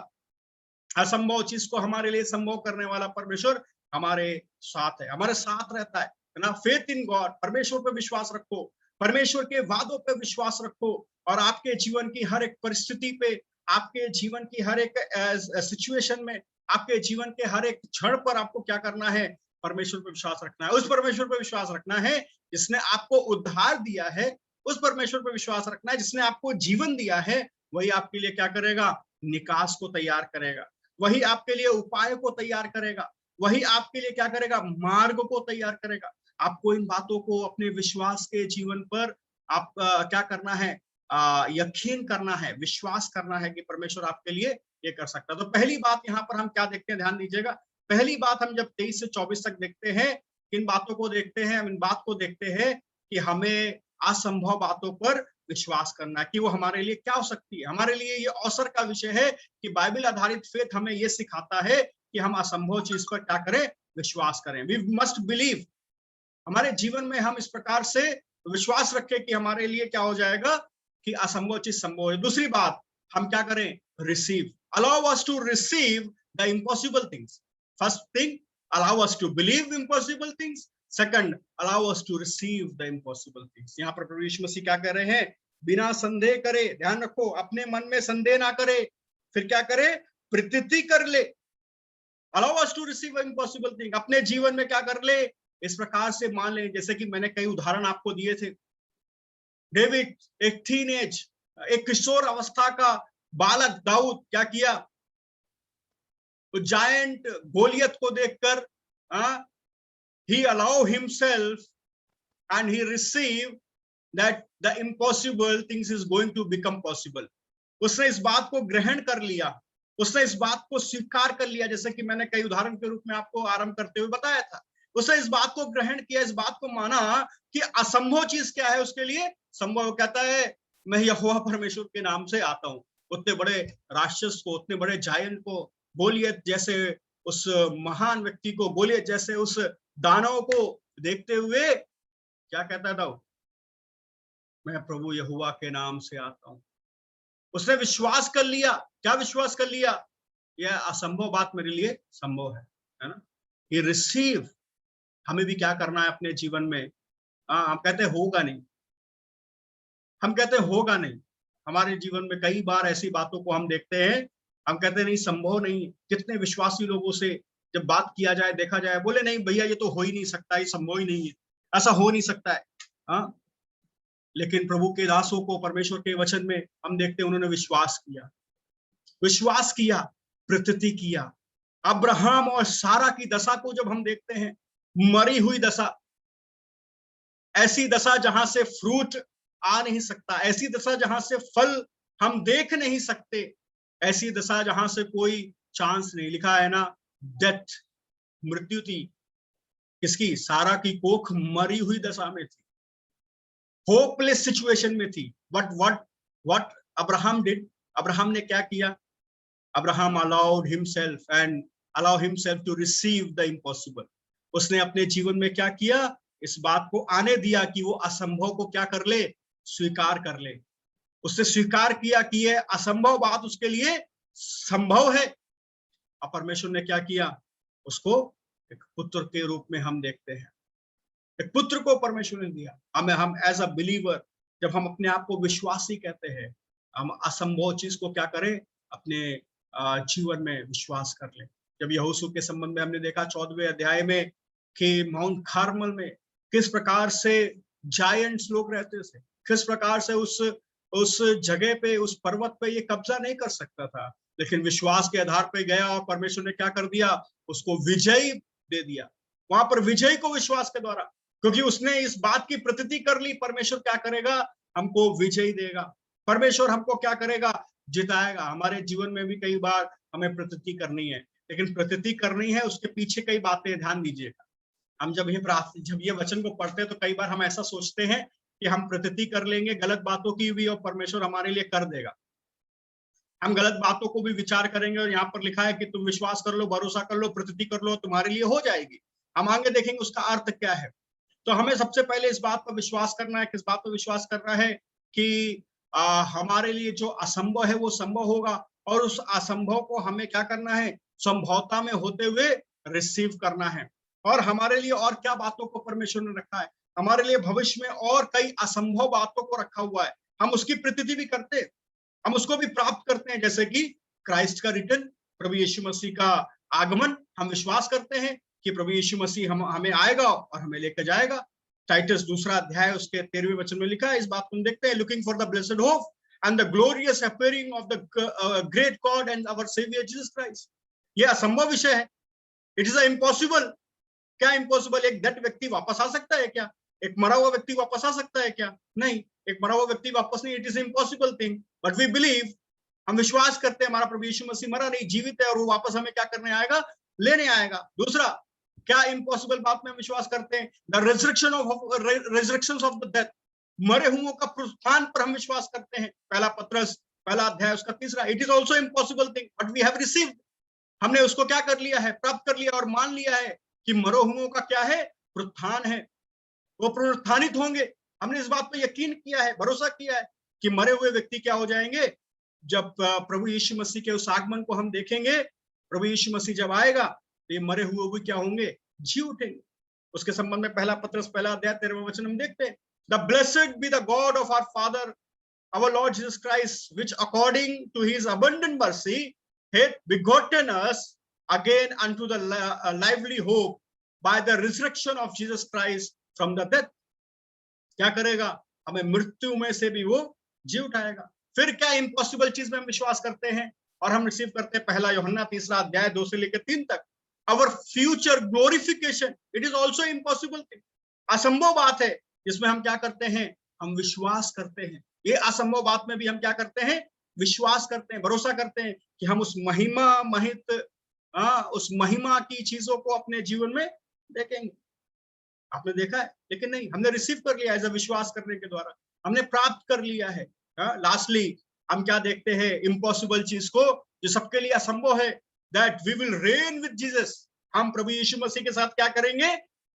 असंभव चीज को हमारे लिए संभव करने वाला परमेश्वर हमारे साथ है, हमारे साथ रहता है ना. फेथ इन गॉड, परमेश्वर पे विश्वास रखो, परमेश्वर के वादों पे विश्वास रखो, और आपके जीवन की हर एक परिस्थिति पे, आपके जीवन की हर एक सिचुएशन में, आपके जीवन के हर एक क्षण पर आपको क्या करना है? परमेश्वर पे विश्वास रखना है. उस परमेश्वर पे विश्वास रखना है जिसने आपको उद्धार दिया है, उस परमेश्वर पे विश्वास रखना है जिसने आपको जीवन दिया है. वही आपके लिए क्या करेगा? निकास को तैयार करेगा, वही आपके लिए उपाय को तैयार करेगा, वही आपके लिए क्या करेगा? मार्ग को तैयार करेगा. आपको इन बातों को अपने विश्वास के जीवन पर आप क्या करना है? यकीन करना है, विश्वास करना है कि परमेश्वर आपके लिए ये कर सकता है. तो पहली बात यहाँ पर हम क्या देखते हैं? ध्यान दीजिएगा. पहली बात हम जब 23 से 24 तक देखते हैं, इन बातों को देखते हैं, हम इन बात को देखते हैं कि हमें असंभव बातों पर विश्वास करना है कि वो हमारे लिए क्या हो सकती है. हमारे लिए ये अवसर का विषय है कि बाइबल आधारित फेथ हमें ये सिखाता है कि हम असंभव चीज पर क्या करें? विश्वास करें. We must believe. हमारे जीवन में हम इस प्रकार से विश्वास रखें कि हमारे लिए क्या हो जाएगा? कि असंभव चीज संभव है. दूसरी बात, हम क्या करें? Receive. Allow us to receive the impossible things. First thing, allow us to believe impossible things. Second, allow us to receive the impossible things. यहाँ पर प्रभु यीशु मसीह क्या कह रहे हैं? बिना संदेह करे. ध्यान रखो, अपने मन में संदेह ना करे, फिर क्या करे? प्रतीति कर ले. Allow us to receive impossible thing. अपने जीवन में क्या कर ले? इस प्रकार से मान ले, जैसे कि मैंने कई उदाहरण आपको दिए थे. डेविड, एक टीनेज, एक किशोर अवस्था का बालक दाऊद क्या किया? तो जायंट गोलियत को देखकर he allow himself and he received that the impossible things is going to become possible. उसने इस बात को ग्रहण कर लिया, उसने इस बात को स्वीकार कर लिया, जैसे कि मैंने कई उदाहरण के रूप में आपको आरंभ करते हुए बताया था. उसने इस बात को ग्रहण किया, इस बात को माना कि असंभव चीज क्या है उसके लिए संभव. कहता है, मैं यहोवा परमेश्वर के नाम से आता हूं. उतने बड़े राक्षस को, उतने बड़े जायंट को, गोलियत जैसे उस महान व्यक्ति को, गोलियत जैसे उस दानव को देखते हुए क्या कहता था? मैं प्रभु यहोवा के नाम से आता हूं. उसने विश्वास कर लिया. क्या विश्वास कर लिया? यह असंभव बात मेरे लिए संभव है ना. ये रिसीव. हमें भी क्या करना है अपने जीवन में? हम कहते हैं होगा नहीं, हम कहते हैं होगा नहीं. हमारे जीवन में कई बार ऐसी बातों को हम देखते हैं, हम कहते हैं नहीं, संभव नहीं. कितने विश्वासी लोगों से जब बात किया जाए, देखा जाए, बोले नहीं भैया ये तो हो ही नहीं सकता, ये संभव ही नहीं है, ऐसा हो नहीं सकता है. लेकिन प्रभु के दासों को परमेश्वर के वचन में हम देखते हैं उन्होंने विश्वास किया, विश्वास किया, प्रतीति किया. अब्राहम और सारा की दशा को जब हम देखते हैं, मरी हुई दशा, ऐसी दशा जहां से फ्रूट आ नहीं सकता, ऐसी दशा जहां से फल हम देख नहीं सकते, ऐसी दशा जहां से कोई चांस नहीं. लिखा है ना, डेथ, मृत्यु थी. किसकी? सारा की कोख मरी हुई दशा में थी, होपलेस सिचुएशन में थी. What Abraham did? अब्राहम ने क्या किया? Abraham allowed himself to receive the impossible. उसने अपने जीवन में क्या किया? इस बात को आने दिया कि वो असंभव को क्या कर ले? स्वीकार कर ले. उसने स्वीकार किया कि ये असंभव बात उसके लिए संभव है. और परमेश्वर ने क्या किया? उसको एक पुत्र के रूप में हम देखते हैं, एक पुत्र को परमेश्वर ने दिया. हम एज अ बिलीवर, जब हम अपने आप को विश्वासी कहते हैं, हम असंभव चीज को क्या करें? अपने जीवन में विश्वास कर ले. जब यहोशू के संबंध में हमने देखा 14वें अध्याय में कि माउंट कार्मल में किस प्रकार से जायंट्स लोग रहते थे, किस प्रकार से उस जगह पे, उस पर्वत पे ये कब्जा नहीं कर सकता था, लेकिन विश्वास के आधार पे गया और परमेश्वर ने क्या कर दिया? उसको विजय दे दिया. वहां पर विजय को विश्वास के द्वारा, क्योंकि उसने इस बात की प्रतीति कर ली, परमेश्वर क्या करेगा? हमको विजय देगा. परमेश्वर हमको क्या करेगा, जिताएगा। हमारे जीवन में भी कई बार हमें प्रतीति करनी है, लेकिन प्रतीति करनी है उसके पीछे कई बातें, ध्यान दीजिएगा। हम जब ये वचन को पढ़ते हैं तो कई बार हम ऐसा सोचते हैं कि हम प्रतीति कर लेंगे गलत बातों की भी और परमेश्वर हमारे लिए कर देगा। हम गलत बातों को भी विचार करेंगे और यहाँ पर लिखा है कि तुम विश्वास कर लो, भरोसा कर लो, प्रतीति कर लो, तुम्हारे लिए हो जाएगी। हम आगे देखेंगे उसका अर्थ क्या है। तो हमें सबसे पहले इस बात पर विश्वास करना है, किस बात पर विश्वास करना है कि हमारे लिए जो असंभव है वो संभव होगा, और उस असंभव को हमें क्या करना है, संभवता में होते हुए रिसीव करना है। और हमारे लिए और क्या बातों को परमेश्वर ने रखा है, हमारे लिए भविष्य में और कई असंभव बातों को रखा हुआ है। हम उसकी प्रतीति भी करते हैं, हम उसको भी प्राप्त करते हैं, जैसे कि क्राइस्ट का रिटर्न, प्रभु यीशु मसीह का आगमन। हम विश्वास करते हैं कि प्रभु यीशु मसीह हमें आएगा और हमें लेकर जाएगा। टाइटस 2 अध्याय उसके 13वें वचन में लिखा है, इस बात को हम देखते हैं, looking for the blessed hope and the glorious appearing of the great God and our saviour Jesus Christ. ये असंभव विषय है, इट इज इम्पॉसिबल। क्या इम्पॉसिबल? एक डेड व्यक्ति वापस आ सकता है क्या? एक मरा हुआ व्यक्ति वापस आ सकता है क्या? नहीं, एक मरा हुआ व्यक्ति वापस नहीं। It is impossible thing, but we believe, हम विश्वास करते हैं हमारा प्रभु यीशु मसीह मरा नहीं, जीवित है, और वो वापस हमें क्या करने आएगा, लेने आएगा। दूसरा, क्या इम्पॉसिबल बात में विश्वास करते हैं? The resurrection of the death, मरे हुओं का पुनरुत्थान पर हम विश्वास करते हैं। पहला पत्रस 1 अध्याय उसका 3। It is also impossible thing but we have received, हमने उसको क्या कर लिया है, प्राप्त कर लिया और मान लिया है कि मरे हुओं का क्या है, पुनरुत्थान है, वो पुनरुत्थानित होंगे। हमने इस बात पर यकीन किया है, भरोसा किया है कि मरे हुए व्यक्ति क्या हो जाएंगे, जब प्रभु यीशु मसीह के उस आगमन को हम देखेंगे, प्रभु यीशु मसीह जब आएगा तो ये मरे हुए भी क्या होंगे, जी उठेंगे। उसके संबंध में पहला पत्रस 1 अध्याय 13वां वचन हम देखते हैं, the blessed be the God of our father our Lord Jesus Christ, which according to his abundant mercy hath begotten us again unto the lively hope by the resurrection of Jesus Christ from the death। क्या करेगा, हमें मृत्यु में से भी वो जी उठाएगा। फिर क्या इम्पॉसिबल चीज में हम विश्वास करते हैं और हम रिसीव करते हैं? 1 यूहन्ना 3 अध्याय 2 से लेकर 3 तक, our future glorification, it is also impossible thing, असंभव बात है जिसमें हम क्या करते हैं, हम विश्वास करते हैं। ये असंभव बात में भी हम क्या करते हैं, विश्वास करते हैं, भरोसा करते हैं कि हम उस महिमा की चीजों को अपने जीवन में देखेंगे। आपने देखा है, लेकिन नहीं, हमने रिसीव कर लिया एज अ विश्वास करने के द्वारा, हमने प्राप्त कर लिया है। लास्टली हम क्या देखते हैं, इम्पॉसिबल चीज को जो सबके लिए असंभव है, that we will reign with Jesus, हम प्रभु यीशु मसीह के साथ क्या करेंगे,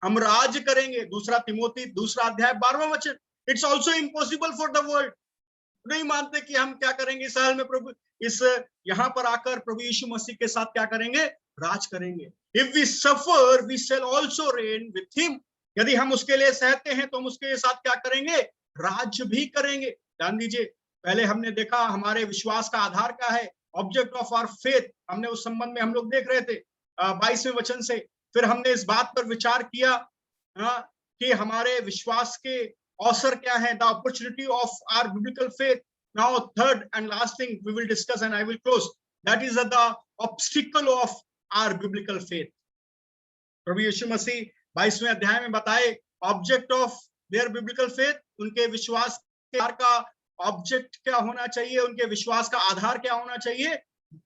हम राज करेंगे। 2 तिमोथी 2 अध्याय 12वां वचन, it's also impossible for the world, नहीं मानते कि हम क्या करेंगे इस साल में, प्रभु इस यहाँ पर आकर प्रभु यीशु मसीह के साथ क्या करेंगे, राज करेंगे। If we suffer we shall also reign with him, यदि हम उसके लिए सहते हैं तो हम उसके साथ क्या करेंगे, राज भी करेंगे। ध्यान दीजिए, पहले हमने देखा हमारे विश्वास का आधार क्या है, ऑब्जेक्ट ऑफ आवर फेथ, हमने उस संबंध में हम लोग देख रहे थे 22वें वचन से। फिर हमने इस बात पर विचार किया कि हमारे विश्वास के अवसर क्या है, the opportunity of our biblical faith. Now third and last thing we will discuss and I will close, that is the obstacle of our biblical faith. प्रभु यीशु मसीह 22वें अध्याय में बताए object of their biblical faith, उनके विश्वास का ऑब्जेक्ट क्या होना चाहिए, उनके विश्वास का आधार क्या होना चाहिए,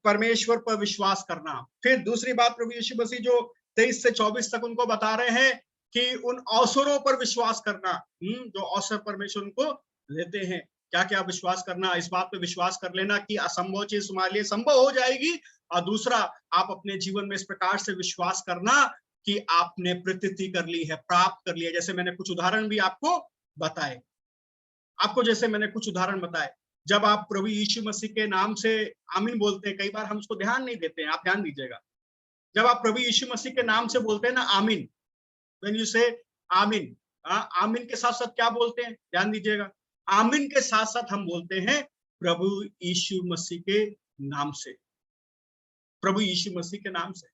परमेश्वर पर विश्वास करना। फिर दूसरी बात प्रभु यीशु मसीह जो 23 से 24 तक उनको बता रहे हैं कि उन अवसरों पर विश्वास करना, जो अवसर परमेश्वर उनको देते हैं। क्या क्या विश्वास करना, इस बात पे विश्वास कर लेना कि असंभव चीज तुम्हारे लिए संभव हो जाएगी। और दूसरा, आप अपने जीवन में इस प्रकार से विश्वास करना कि आपने प्रतीति कर ली है, प्राप्त कर लिया। जैसे मैंने कुछ उदाहरण भी आपको बताए, जैसे मैंने कुछ उदाहरण बताए, जब आप प्रभु यीशु मसीह के नाम से आमीन बोलते हैं, कई बार हम उसको ध्यान नहीं देते हैं, आप ध्यान दीजिएगा। जब आप प्रभु यीशु मसीह के नाम से बोलते हैं ना आमीन, व्हेन यू से आमीन, आमीन के साथ साथ क्या बोलते हैं, ध्यान दीजिएगा, आमीन के साथ साथ हम बोलते हैं प्रभु यीशु मसीह के नाम से, प्रभु यीशु मसीह के नाम से।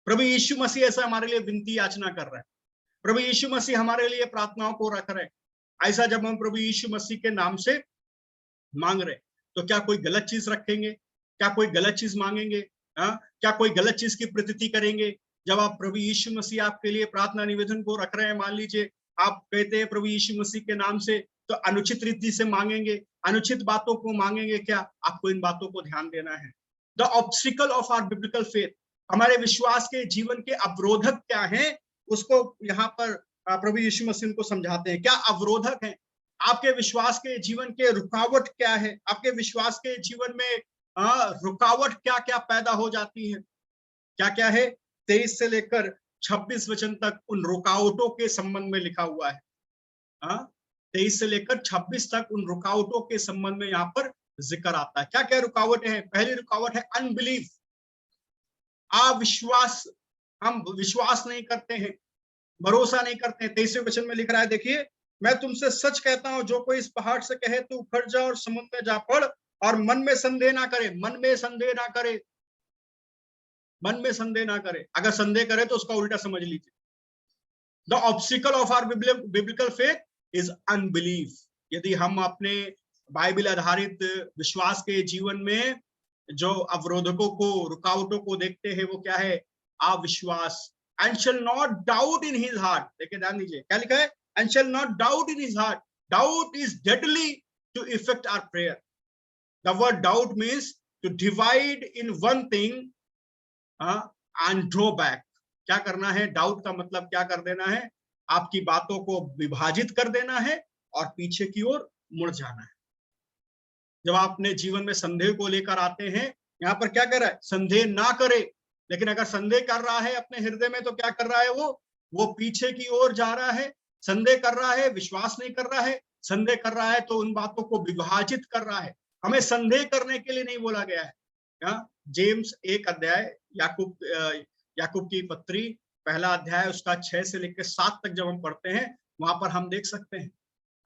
प्रभु यीशु मसीह ऐसा हमारे लिए विनती याचना कर रहा है, प्रभु यीशु मसीह हमारे लिए प्रार्थनाओं को रख रहे हैं। ऐसा जब हम प्रभु यीशु मसीह के नाम से मांग रहे, तो क्या कोई गलत चीज रखेंगे, क्या कोई गलत चीज मांगेंगे, क्या कोई गलत चीज की प्रतीति करेंगे? जब आप प्रभु यीशु मसीह आपके लिए प्रार्थना निवेदन को रख रहे हैं, मान लीजिए आप कहते हैं प्रभु यीशु मसीह के नाम से, तो अनुचित रीति से मांगेंगे, अनुचित बातों को मांगेंगे क्या? आपको इन बातों को ध्यान देना है। The obstacle of our biblical faith, हमारे विश्वास के जीवन के अवरोधक क्या हैं, उसको यहाँ पर प्रभु यीशु मसीह को समझाते हैं। क्या अवरोधक हैं? आपके विश्वास के जीवन के रुकावट क्या है? आपके विश्वास के जीवन में रुकावट क्या क्या पैदा हो जाती है? क्या क्या है? 23 से लेकर 26 वचन तक उन रुकावटों के संबंध में लिखा हुआ है। 23 से लेकर 26 तक उन रुकावटों के संबंध में यहाँ पर जिक्र आता है। क्या क्या रुकावटें हैं? पहली रुकावट है अनबिलीफ, अविश्वास। हम विश्वास नहीं करते हैं, भरोसा नहीं करते हैं। 23वें वचन में लिख रहा है, देखिए, मैं तुमसे सच कहता हूं, जो कोई इस पहाड़ से कहे तू उखड़ जा और समुद्र में जा पड़, और मन में संदेह ना करे, मन में संदेह ना करे, मन में संदेह ना करे। अगर संदेह करे तो उसका उल्टा समझ लीजिए। The obstacle of our biblical faith is unbelief. यदि हम अपने बाइबल आधारित विश्वास के जीवन में जो अवरोधकों को, रुकावटों को देखते हैं, वो क्या है? अविश्वास। And shall not doubt in his heart. देखिए, ध्यान दीजिए, क्या लिखा है? And shall not doubt in his heart. Doubt is deadly to effect our prayer. The word doubt means to divide in one thing and draw back. क्या करना है? Doubt का मतलब क्या कर देना है? आपकी बातों को विभाजित कर देना है और पीछे की ओर मुड़ जाना है। जब आप अपने जीवन में संदेह को लेकर आते हैं, यहाँ पर क्या कर रहा है? संदेह ना करे। लेकिन अगर संदेह कर रहा है अपने हृदय में, तो क्या कर रहा है? वो पीछे की ओर जा रहा है। संदेह कर रहा है, विश्वास नहीं कर रहा है। संदेह कर रहा है तो उन बातों को विभाजित कर रहा है। हमें संदेह करने के लिए नहीं बोला गया है। जेम्स 1 अध्याय, याकूब की पत्री पहला अध्याय, उसका 6 से लेकर 7 तक जब हम पढ़ते हैं, वहां पर हम देख सकते हैं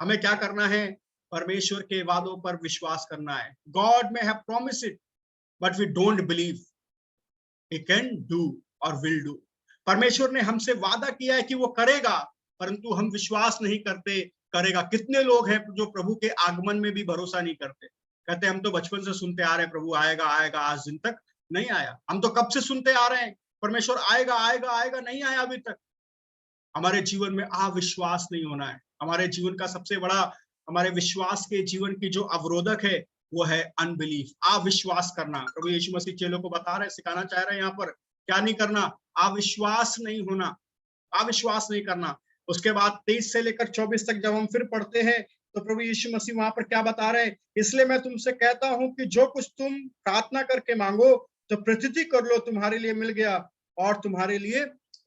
हमें क्या करना है? परमेश्वर के वादों पर विश्वास करना है। God may have promised it, but we don't believe he can do or will do. परमेश्वर ने हमसे वादा किया है कि वो करेगा, परंतु हम विश्वास नहीं करते करेगा। कितने लोग हैं जो प्रभु के आगमन में भी भरोसा नहीं करते? कहते हम तो बचपन से सुनते आ रहे हैं प्रभु आएगा आएगा, आज दिन तक नहीं आया। हम तो कब से सुनते आ रहे हैं परमेश्वर आएगा आएगा आएगा, नहीं आया अभी तक। हमारे जीवन में अविश्वास नहीं होना है। हमारे जीवन का सबसे बड़ा, हमारे विश्वास के जीवन की जो अवरोधक है, वो है अनबिलीफ, अविश्वास करना। प्रभु यीशु मसीह चेलों को बता रहे, सिखाना चाह रहे हैं यहाँ पर, क्या नहीं करना? अविश्वास नहीं होना, अविश्वास नहीं करना। उसके बाद 23 से लेकर 24 तक जब हम फिर पढ़ते हैं, तो प्रभु यीशु मसीह वहां पर क्या बता रहे हैं? इसलिए मैं तुमसे कहता हूं कि जो कुछ तुम प्रार्थना करके मांगो, तो प्रतीति कर लो, तुम्हारे लिए मिल गया और तुम्हारे लिए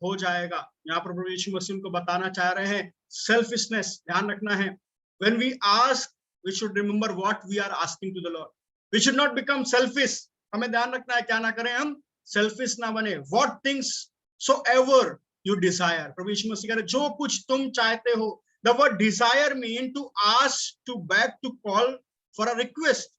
हो जाएगा। यहाँ पर प्रभु यीशु मसीह उनको बताना चाह रहे हैं, सेल्फिशनेस ध्यान रखना है। When we ask, we should remember what we are asking to the Lord. We should not become selfish. हमें ध्यान रखना है, क्या ना करें हम? सेल्फिश ना बने। What things soever you desire. प्रभु यीशु मसीह कह रहे, जो कुछ तुम चाहते हो। The word desire mean to ask, to beg, to call for a request.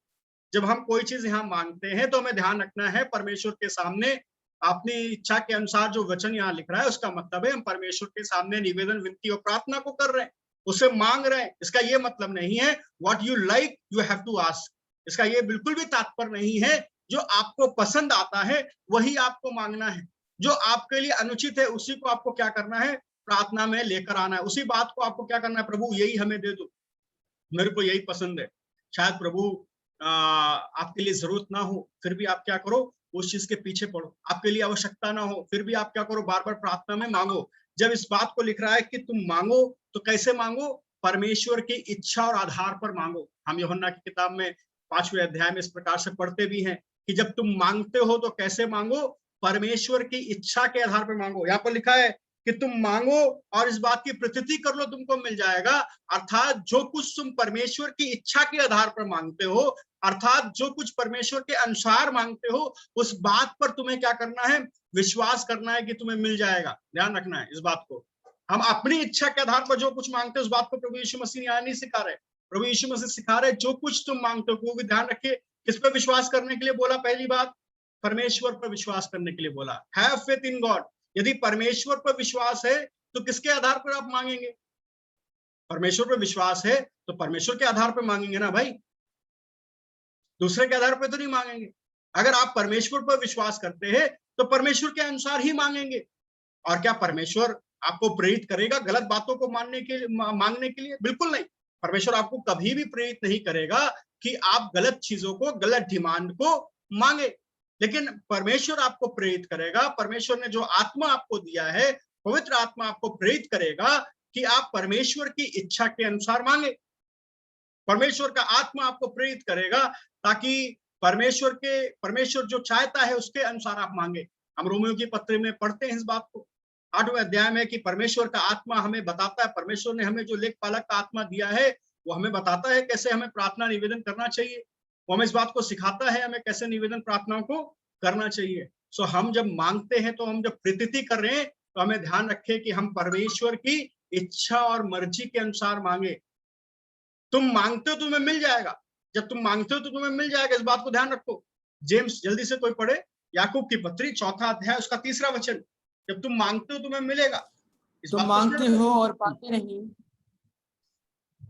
जब हम कोई चीज यहाँ मांगते हैं, तो हमें ध्यान रखना है परमेश्वर के सामने अपनी इच्छा के अनुसार जो वचन यहाँ लिख रहा है, उसका मतलब है हम परमेश्वर के सामने निवेदन, विनती और प्रार्थना को कर रहे हैं, उसे मांग रहे हैं। इसका ये मतलब नहीं है what you like you have to ask. इसका ये बिल्कुल भी तात्पर्य नहीं है जो आपको पसंद आता है वही आपको मांगना है। जो आपके लिए अनुचित है उसी को आपको क्या करना है? प्रार्थना में लेकर आना है। उसी बात को आपको क्या करना है? प्रभु यही हमें दे दो, मेरे को यही पसंद है। शायद प्रभु आपके लिए जरूरत ना हो, फिर भी आप क्या करो? उस चीज के पीछे पड़ो। आपके लिए आवश्यकता ना हो, फिर भी आप क्या करो? बार बार प्रार्थना में मांगो। जब इस बात को लिख रहा है कि तुम मांगो, तो कैसे मांगो? परमेश्वर की इच्छा और आधार पर मांगो। हम यूहन्ना की किताब में 5वें अध्याय में इस प्रकार से पढ़ते भी हैं कि जब तुम मांगते हो तो कैसे मांगो? परमेश्वर की इच्छा के आधार पर मांगो। यहाँ पर लिखा है कि तुम मांगो और इस बात की प्रतीति कर लो, तुमको मिल जाएगा। अर्थात जो कुछ तुम परमेश्वर की इच्छा के आधार पर मांगते हो, अर्थात जो कुछ परमेश्वर के अनुसार मांगते हो, उस बात पर तुम्हें क्या करना है? विश्वास करना है कि तुम्हें मिल जाएगा। ध्यान रखना है इस बात को। हम अपनी इच्छा के आधार पर जो कुछ मांगते हैं, उस बात को प्रभु यीशु मसीह यहाँ नहीं सिखा रहे। प्रभु यीशु मसीह सिखा रहे जो कुछ तुम मांगते हो, वो भी ध्यान रखिए किस पर विश्वास करने के लिए बोला? पहली बात, परमेश्वर पर विश्वास करने के लिए बोला। Have faith in God. यदि परमेश्वर पर विश्वास है तो किसके आधार पर आप मांगेंगे? परमेश्वर पर विश्वास है तो परमेश्वर के आधार पर मांगेंगे ना भाई, दूसरे के आधार पर तो नहीं मांगेंगे। अगर आप परमेश्वर पर विश्वास करते हैं तो परमेश्वर के अनुसार ही मांगेंगे। और क्या परमेश्वर आपको प्रेरित करेगा गलत बातों को मांगने के लिए? बिल्कुल नहीं। परमेश्वर आपको कभी भी प्रेरित नहीं करेगा कि आप गलत चीजों को, गलत डिमांड को मांगे, लेकिन परमेश्वर आपको प्रेरित करेगा, परमेश्वर ने जो आत्मा आपको दिया है, पवित्र आत्मा आपको प्रेरित करेगा कि आप परमेश्वर की इच्छा के अनुसार मांगे। परमेश्वर का आत्मा आपको प्रेरित करेगा ताकि परमेश्वर जो चाहता है उसके अनुसार आप मांगे। हम रोमियो की पत्री में पढ़ते हैं इस बात को, 8वें अध्याय में, कि परमेश्वर का आत्मा हमें बताता है, परमेश्वर ने हमें जो लेखपालक का आत्मा दिया है वो हमें बताता है कैसे हमें प्रार्थना निवेदन करना चाहिए। वो हमें इस बात को सिखाता है हमें कैसे निवेदन प्रार्थनाओं को करना चाहिए। सो हम जब मांगते हैं, तो हम जब प्रीति कर रहे हैं, तो हमें ध्यान रखें कि हम परमेश्वर की इच्छा और मर्जी के अनुसार मांगे। तुम मांगते हो तो तुम्हें मिल जाएगा, जब तुम मांगते हो तो तुम्हें मिल जाएगा, इस बात को ध्यान रखो। जेम्स, जल्दी से कोई पढ़े, याकूब की पत्री 4 अध्याय उसका 3 वचन, जब तुम मांगते हो तुम्हें मिलेगा, इस तुम बात को मांगते स्मरण हो रखो। और पाते नहीं,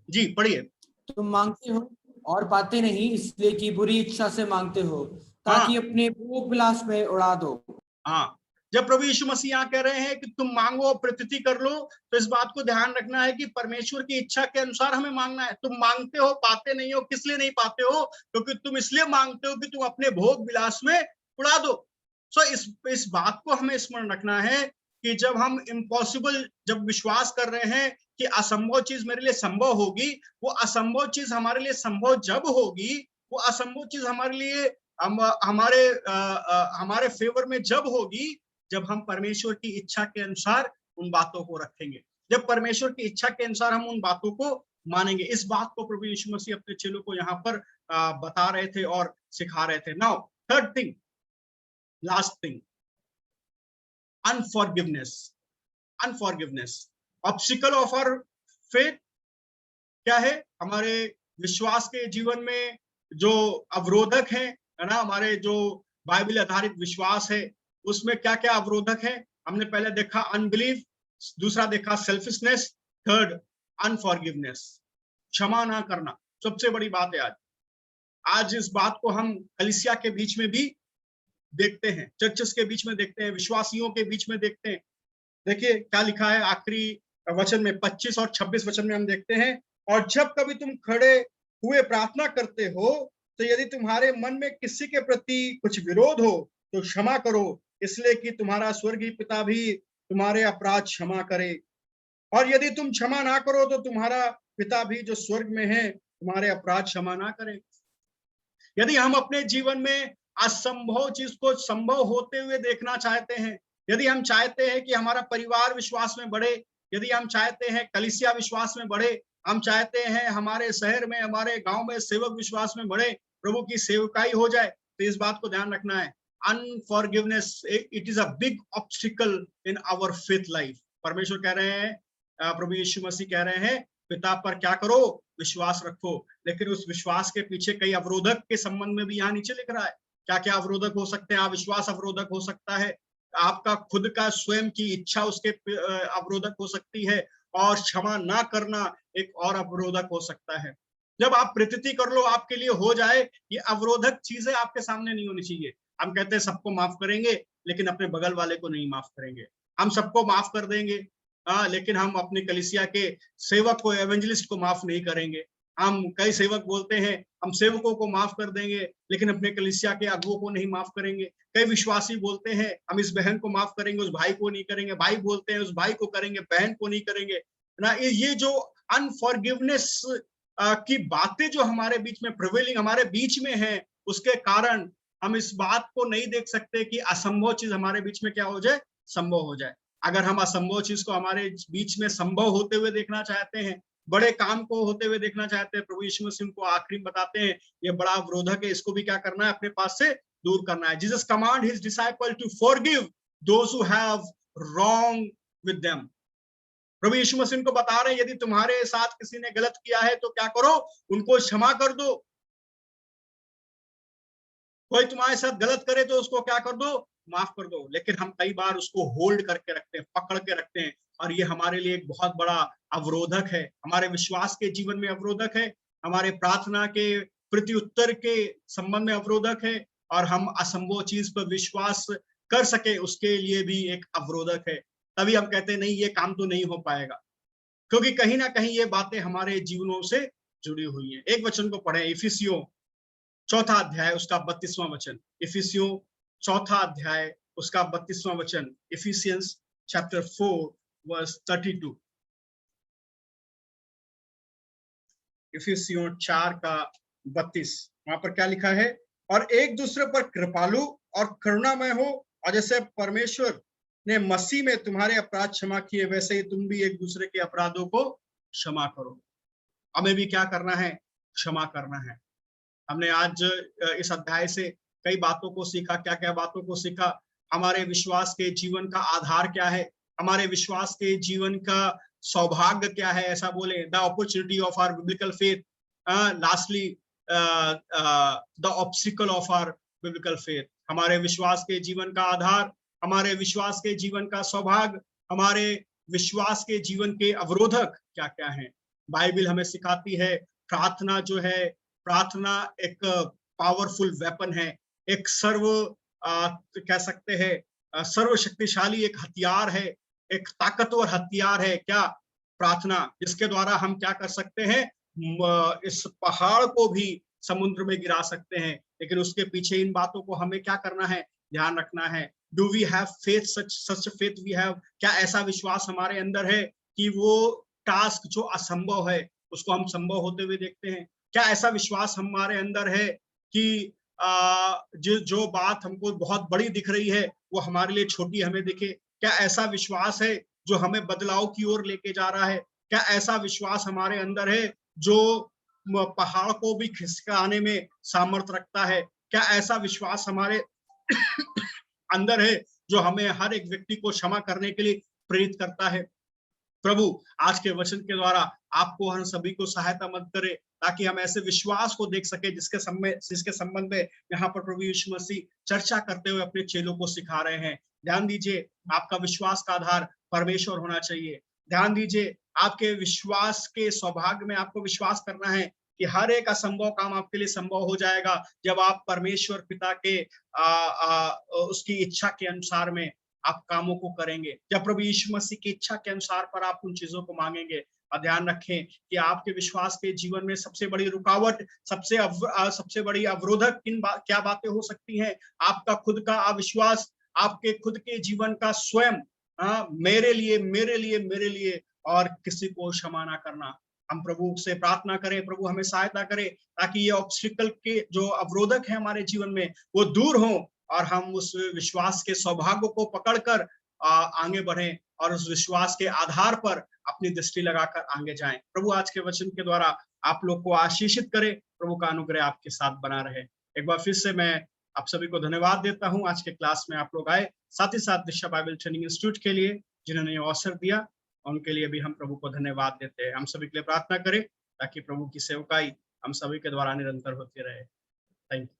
जी पढ़िए। तुम मांगते हो और पाते नहीं, इसलिए कि बुरी इच्छा से मांगते हो, हाँ ताकि अपने भोग विलास में उड़ा दो। हाँ, जब प्रभु यीशु मसीह यहाँ कह रहे हैं कि तुम मांगो और प्रतीति कर लो, तो इस बात को ध्यान रखना है कि परमेश्वर की इच्छा के अनुसार हमें मांगना है। तुम मांगते हो, पाते नहीं हो, किस लिए नहीं पाते हो? क्योंकि तुम इसलिए मांगते हो कि तुम अपने भोग विलास में उड़ा दो। सो इस बात को हमें स्मरण रखना है कि जब हम इम्पॉसिबल, जब विश्वास कर रहे हैं कि असंभव चीज मेरे लिए संभव होगी, वो असंभव चीज हमारे लिए संभव जब होगी, वो असंभव चीज हमारे लिए हमारे फेवर में जब होगी, जब हम परमेश्वर की इच्छा के अनुसार उन बातों को रखेंगे, जब परमेश्वर की इच्छा के अनुसार हम उन बातों को मानेंगे। इस बात को प्रभु यीशु मसीह अपने चेलों को यहाँ पर बता रहे थे और सिखा रहे थे। Now third thing, last thing, unforgiveness. Unforgiveness, obstacle of our faith क्या है? हमारे विश्वास के जीवन में जो अवरोधक है ना, हमारे जो बाइबल आधारित विश्वास है उसमें क्या क्या अवरोधक है? हमने पहले देखा अनबिलीफ, दूसरा देखा सेल्फिशनेस, थर्ड अनफॉरगिवनेस, क्षमा ना करना। सबसे बड़ी बात है आज इस बात को हम कलीसिया के बीच में भी देखते हैं, चर्चेस के बीच में देखते हैं, विश्वासियों के बीच में देखते हैं। देखिए क्या लिखा है आखिरी वचन में, 25 और 26 वचन में हम देखते हैं, और जब कभी तुम खड़े हुए प्रार्थना करते हो, तो यदि तुम्हारे मन में किसी के प्रति कुछ विरोध हो तो क्षमा करो, इसलिए कि तुम्हारा स्वर्गीय पिता भी तुम्हारे अपराध क्षमा करे। और यदि तुम क्षमा ना करो तो तुम्हारा पिता भी जो स्वर्ग में है तुम्हारे अपराध क्षमा ना करे। यदि हम अपने जीवन में असंभव चीज को संभव होते हुए देखना चाहते हैं, यदि हम चाहते हैं कि हमारा परिवार विश्वास में बढ़े, यदि हम चाहते हैं कलीसिया विश्वास में बढ़े, हम चाहते हैं हमारे शहर में, हमारे गांव में सेवक विश्वास में बढ़े, प्रभु की सेवकाई हो जाए, तो इस बात को ध्यान रखना है, unforgiveness it is a big obstacle in our faith life. परमेश्वर कह रहे हैं, प्रभु यीशु मसीह कह रहे हैं, पिता पर क्या करो? विश्वास रखो। लेकिन उस विश्वास के पीछे कई अवरोधक के संबंध में भी यहाँ नीचे लिख रहा है। क्या क्या अवरोधक हो सकते हैं? अविश्वास अवरोधक हो सकता है, आपका खुद का स्वयं की इच्छा उसके अवरोधक हो सकती है, और क्षमा ना करना एक और अवरोधक हो सकता है। जब आप प्रीति कर लो आपके लिए हो जाए, ये अवरोधक चीजें आपके सामने नहीं होनी चाहिए। हम कहते हैं सबको माफ करेंगे, लेकिन अपने बगल वाले को नहीं माफ करेंगे। हम सबको माफ कर देंगे, लेकिन हम अपने कलीसिया के सेवक को, एवेंजलिस्ट को माफ नहीं करेंगे। हम कई सेवक बोलते हैं हम सेवकों को माफ कर देंगे, लेकिन अपने कलीसिया के अगुओं को नहीं माफ करेंगे। कई विश्वासी बोलते हैं हम इस बहन को माफ करेंगे, उस भाई को नहीं करेंगे। भाई बोलते हैं उस भाई को करेंगे, बहन को नहीं करेंगे ना। ये जो अनफॉरगिवनेस की बातें जो हमारे बीच में प्रिवेलिंग, हमारे बीच में है, उसके कारण हम इस बात को नहीं देख सकते कि असंभव चीज हमारे बीच में क्या हो जाए? संभव हो जाए। अगर हम असंभव चीज को हमारे बीच में संभव होते हुए देखना चाहते हैं, बड़े काम को होते हुए देखना चाहते हैं, प्रभु यीशु मसीह को आखिरी बताते हैं ये बड़ा अवरोधक है, इसको भी क्या करना है? अपने पास से दूर करना है। Jesus command his disciple to forgive those who have wrong with them. प्रभु यीशु मसीह को बता रहे हैं यदि तुम्हारे साथ किसी ने गलत किया है तो क्या करो? उनको क्षमा कर दो। कोई तुम्हारे साथ गलत करे तो उसको क्या कर दो? माफ कर दो। लेकिन हम कई बार उसको होल्ड करके रखते हैं, पकड़ के रखते हैं, और ये हमारे लिए एक बहुत बड़ा अवरोधक है, हमारे विश्वास के जीवन में अवरोधक है, हमारे प्रार्थना के प्रति उत्तर के संबंध में अवरोधक है, और हम असंभव चीज पर विश्वास कर सके उसके लिए भी एक अवरोधक है। तभी हम कहते हैं नहीं ये काम तो नहीं हो पाएगा। क्योंकि कहीं ना कहीं ये बातें हमारे जीवनों से जुड़ी हुई हैं। एक वचन को पढ़ें, इफिसियों 4 अध्याय उसका 32वां वचन। इफिसियों 4 अध्याय उसका 32वां वचन। Ephesians chapter 4 verse 32। इफिसियों 4 का 32, वहां पर क्या लिखा है? और एक दूसरे पर कृपालु और करुणामय हो, और जैसे परमेश्वर ने मसीह में तुम्हारे अपराध क्षमा किए, वैसे ही तुम भी एक दूसरे के अपराधों को क्षमा करो। हमें भी क्या करना है? क्षमा करना है। हमने आज इस अध्याय से कई बातों को सीखा। क्या क्या बातों को सीखा? हमारे विश्वास के जीवन का आधार क्या है? हमारे विश्वास के जीवन का सौभाग्य क्या है? ऐसा बोले, the opportunity of our biblical faith. Lastly the obstacle of our biblical faith. हमारे विश्वास के जीवन का आधार, हमारे विश्वास के जीवन का सौभाग्य, हमारे विश्वास के जीवन के अवरोधक क्या क्या है? बाइबल हमें सिखाती है प्रार्थना जो है, प्रार्थना एक पावरफुल वेपन है, एक कह सकते हैं सर्वशक्तिशाली एक हथियार है, एक ताकतवर हथियार है। क्या? प्रार्थना, जिसके द्वारा हम क्या कर सकते हैं? इस पहाड़ को भी समुद्र में गिरा सकते हैं। लेकिन उसके पीछे इन बातों को हमें क्या करना है? ध्यान रखना है। Do we have faith, such faith we have? क्या ऐसा विश्वास हमारे अंदर है कि वो टास्क जो असंभव है उसको हम संभव होते हुए देखते हैं? क्या ऐसा विश्वास हमारे अंदर है कि जो बात हमको बहुत बड़ी दिख रही है वो हमारे लिए छोटी हमें दिखे? क्या ऐसा विश्वास है जो हमें बदलाव की ओर लेके जा रहा है? क्या ऐसा विश्वास हमारे अंदर है जो पहाड़ को भी खिसकाने में सामर्थ्य रखता है? क्या ऐसा विश्वास हमारे अंदर है जो हमें हर एक व्यक्ति को क्षमा करने के लिए प्रेरित करता है? प्रभु आज के वचन के द्वारा आपको हम सभी को सहायता मत करे, ताकि हम ऐसे विश्वास को देख सके जिसके संबंध में यहाँ पर प्रभु यीशु मसीह चर्चा करते हुए अपने चेलों को सिखा रहे हैं। ध्यान दीजिए, आपका विश्वास का आधार परमेश्वर होना चाहिए। ध्यान दीजिए, आपके विश्वास के सौभाग्य में आपको विश्वास करना है कि हर एक असंभव काम आपके लिए संभव हो जाएगा जब आप परमेश्वर पिता के उसकी इच्छा के अनुसार में आप कामों को करेंगे, जब प्रभु यीशु मसीह की इच्छा के अनुसार पर आप उन चीजों को मांगेंगे। और ध्यान रखें कि आपके विश्वास के जीवन में सबसे बड़ी रुकावट, सबसे बड़ी अवरोधक क्या बातें हो सकती हैं? आपका खुद का अविश्वास, आपके खुद के जीवन का स्वयं मेरे लिए मेरे लिए मेरे लिए और किसी को क्षमा ना करना। हम प्रभु से प्रार्थना करें, प्रभु हमें सहायता करे ताकि ये ऑब्स्टिकल के जो अवरोधक है हमारे जीवन में वो दूर हो और हम उस विश्वास के सौभाग्य को पकड़कर आगे बढ़ें और उस विश्वास के आधार पर अपनी दृष्टि लगाकर आगे जाएं। प्रभु आज के वचन के द्वारा आप लोग को आशीषित करे। प्रभु का अनुग्रह आपके साथ बना रहे। एक बार फिर से मैं आप सभी को धन्यवाद देता हूं, आज के क्लास में आप लोग आए, साथ ही साथ दिशा बाइबल ट्रेनिंग इंस्टीट्यूट के लिए जिन्होंने ये अवसर दिया, उनके लिए भी हम प्रभु को धन्यवाद देते हैं। हम सभी के लिए प्रार्थना करें ताकि प्रभु की सेवकाई हम सभी के द्वारा निरंतर होती रहे। Thank you.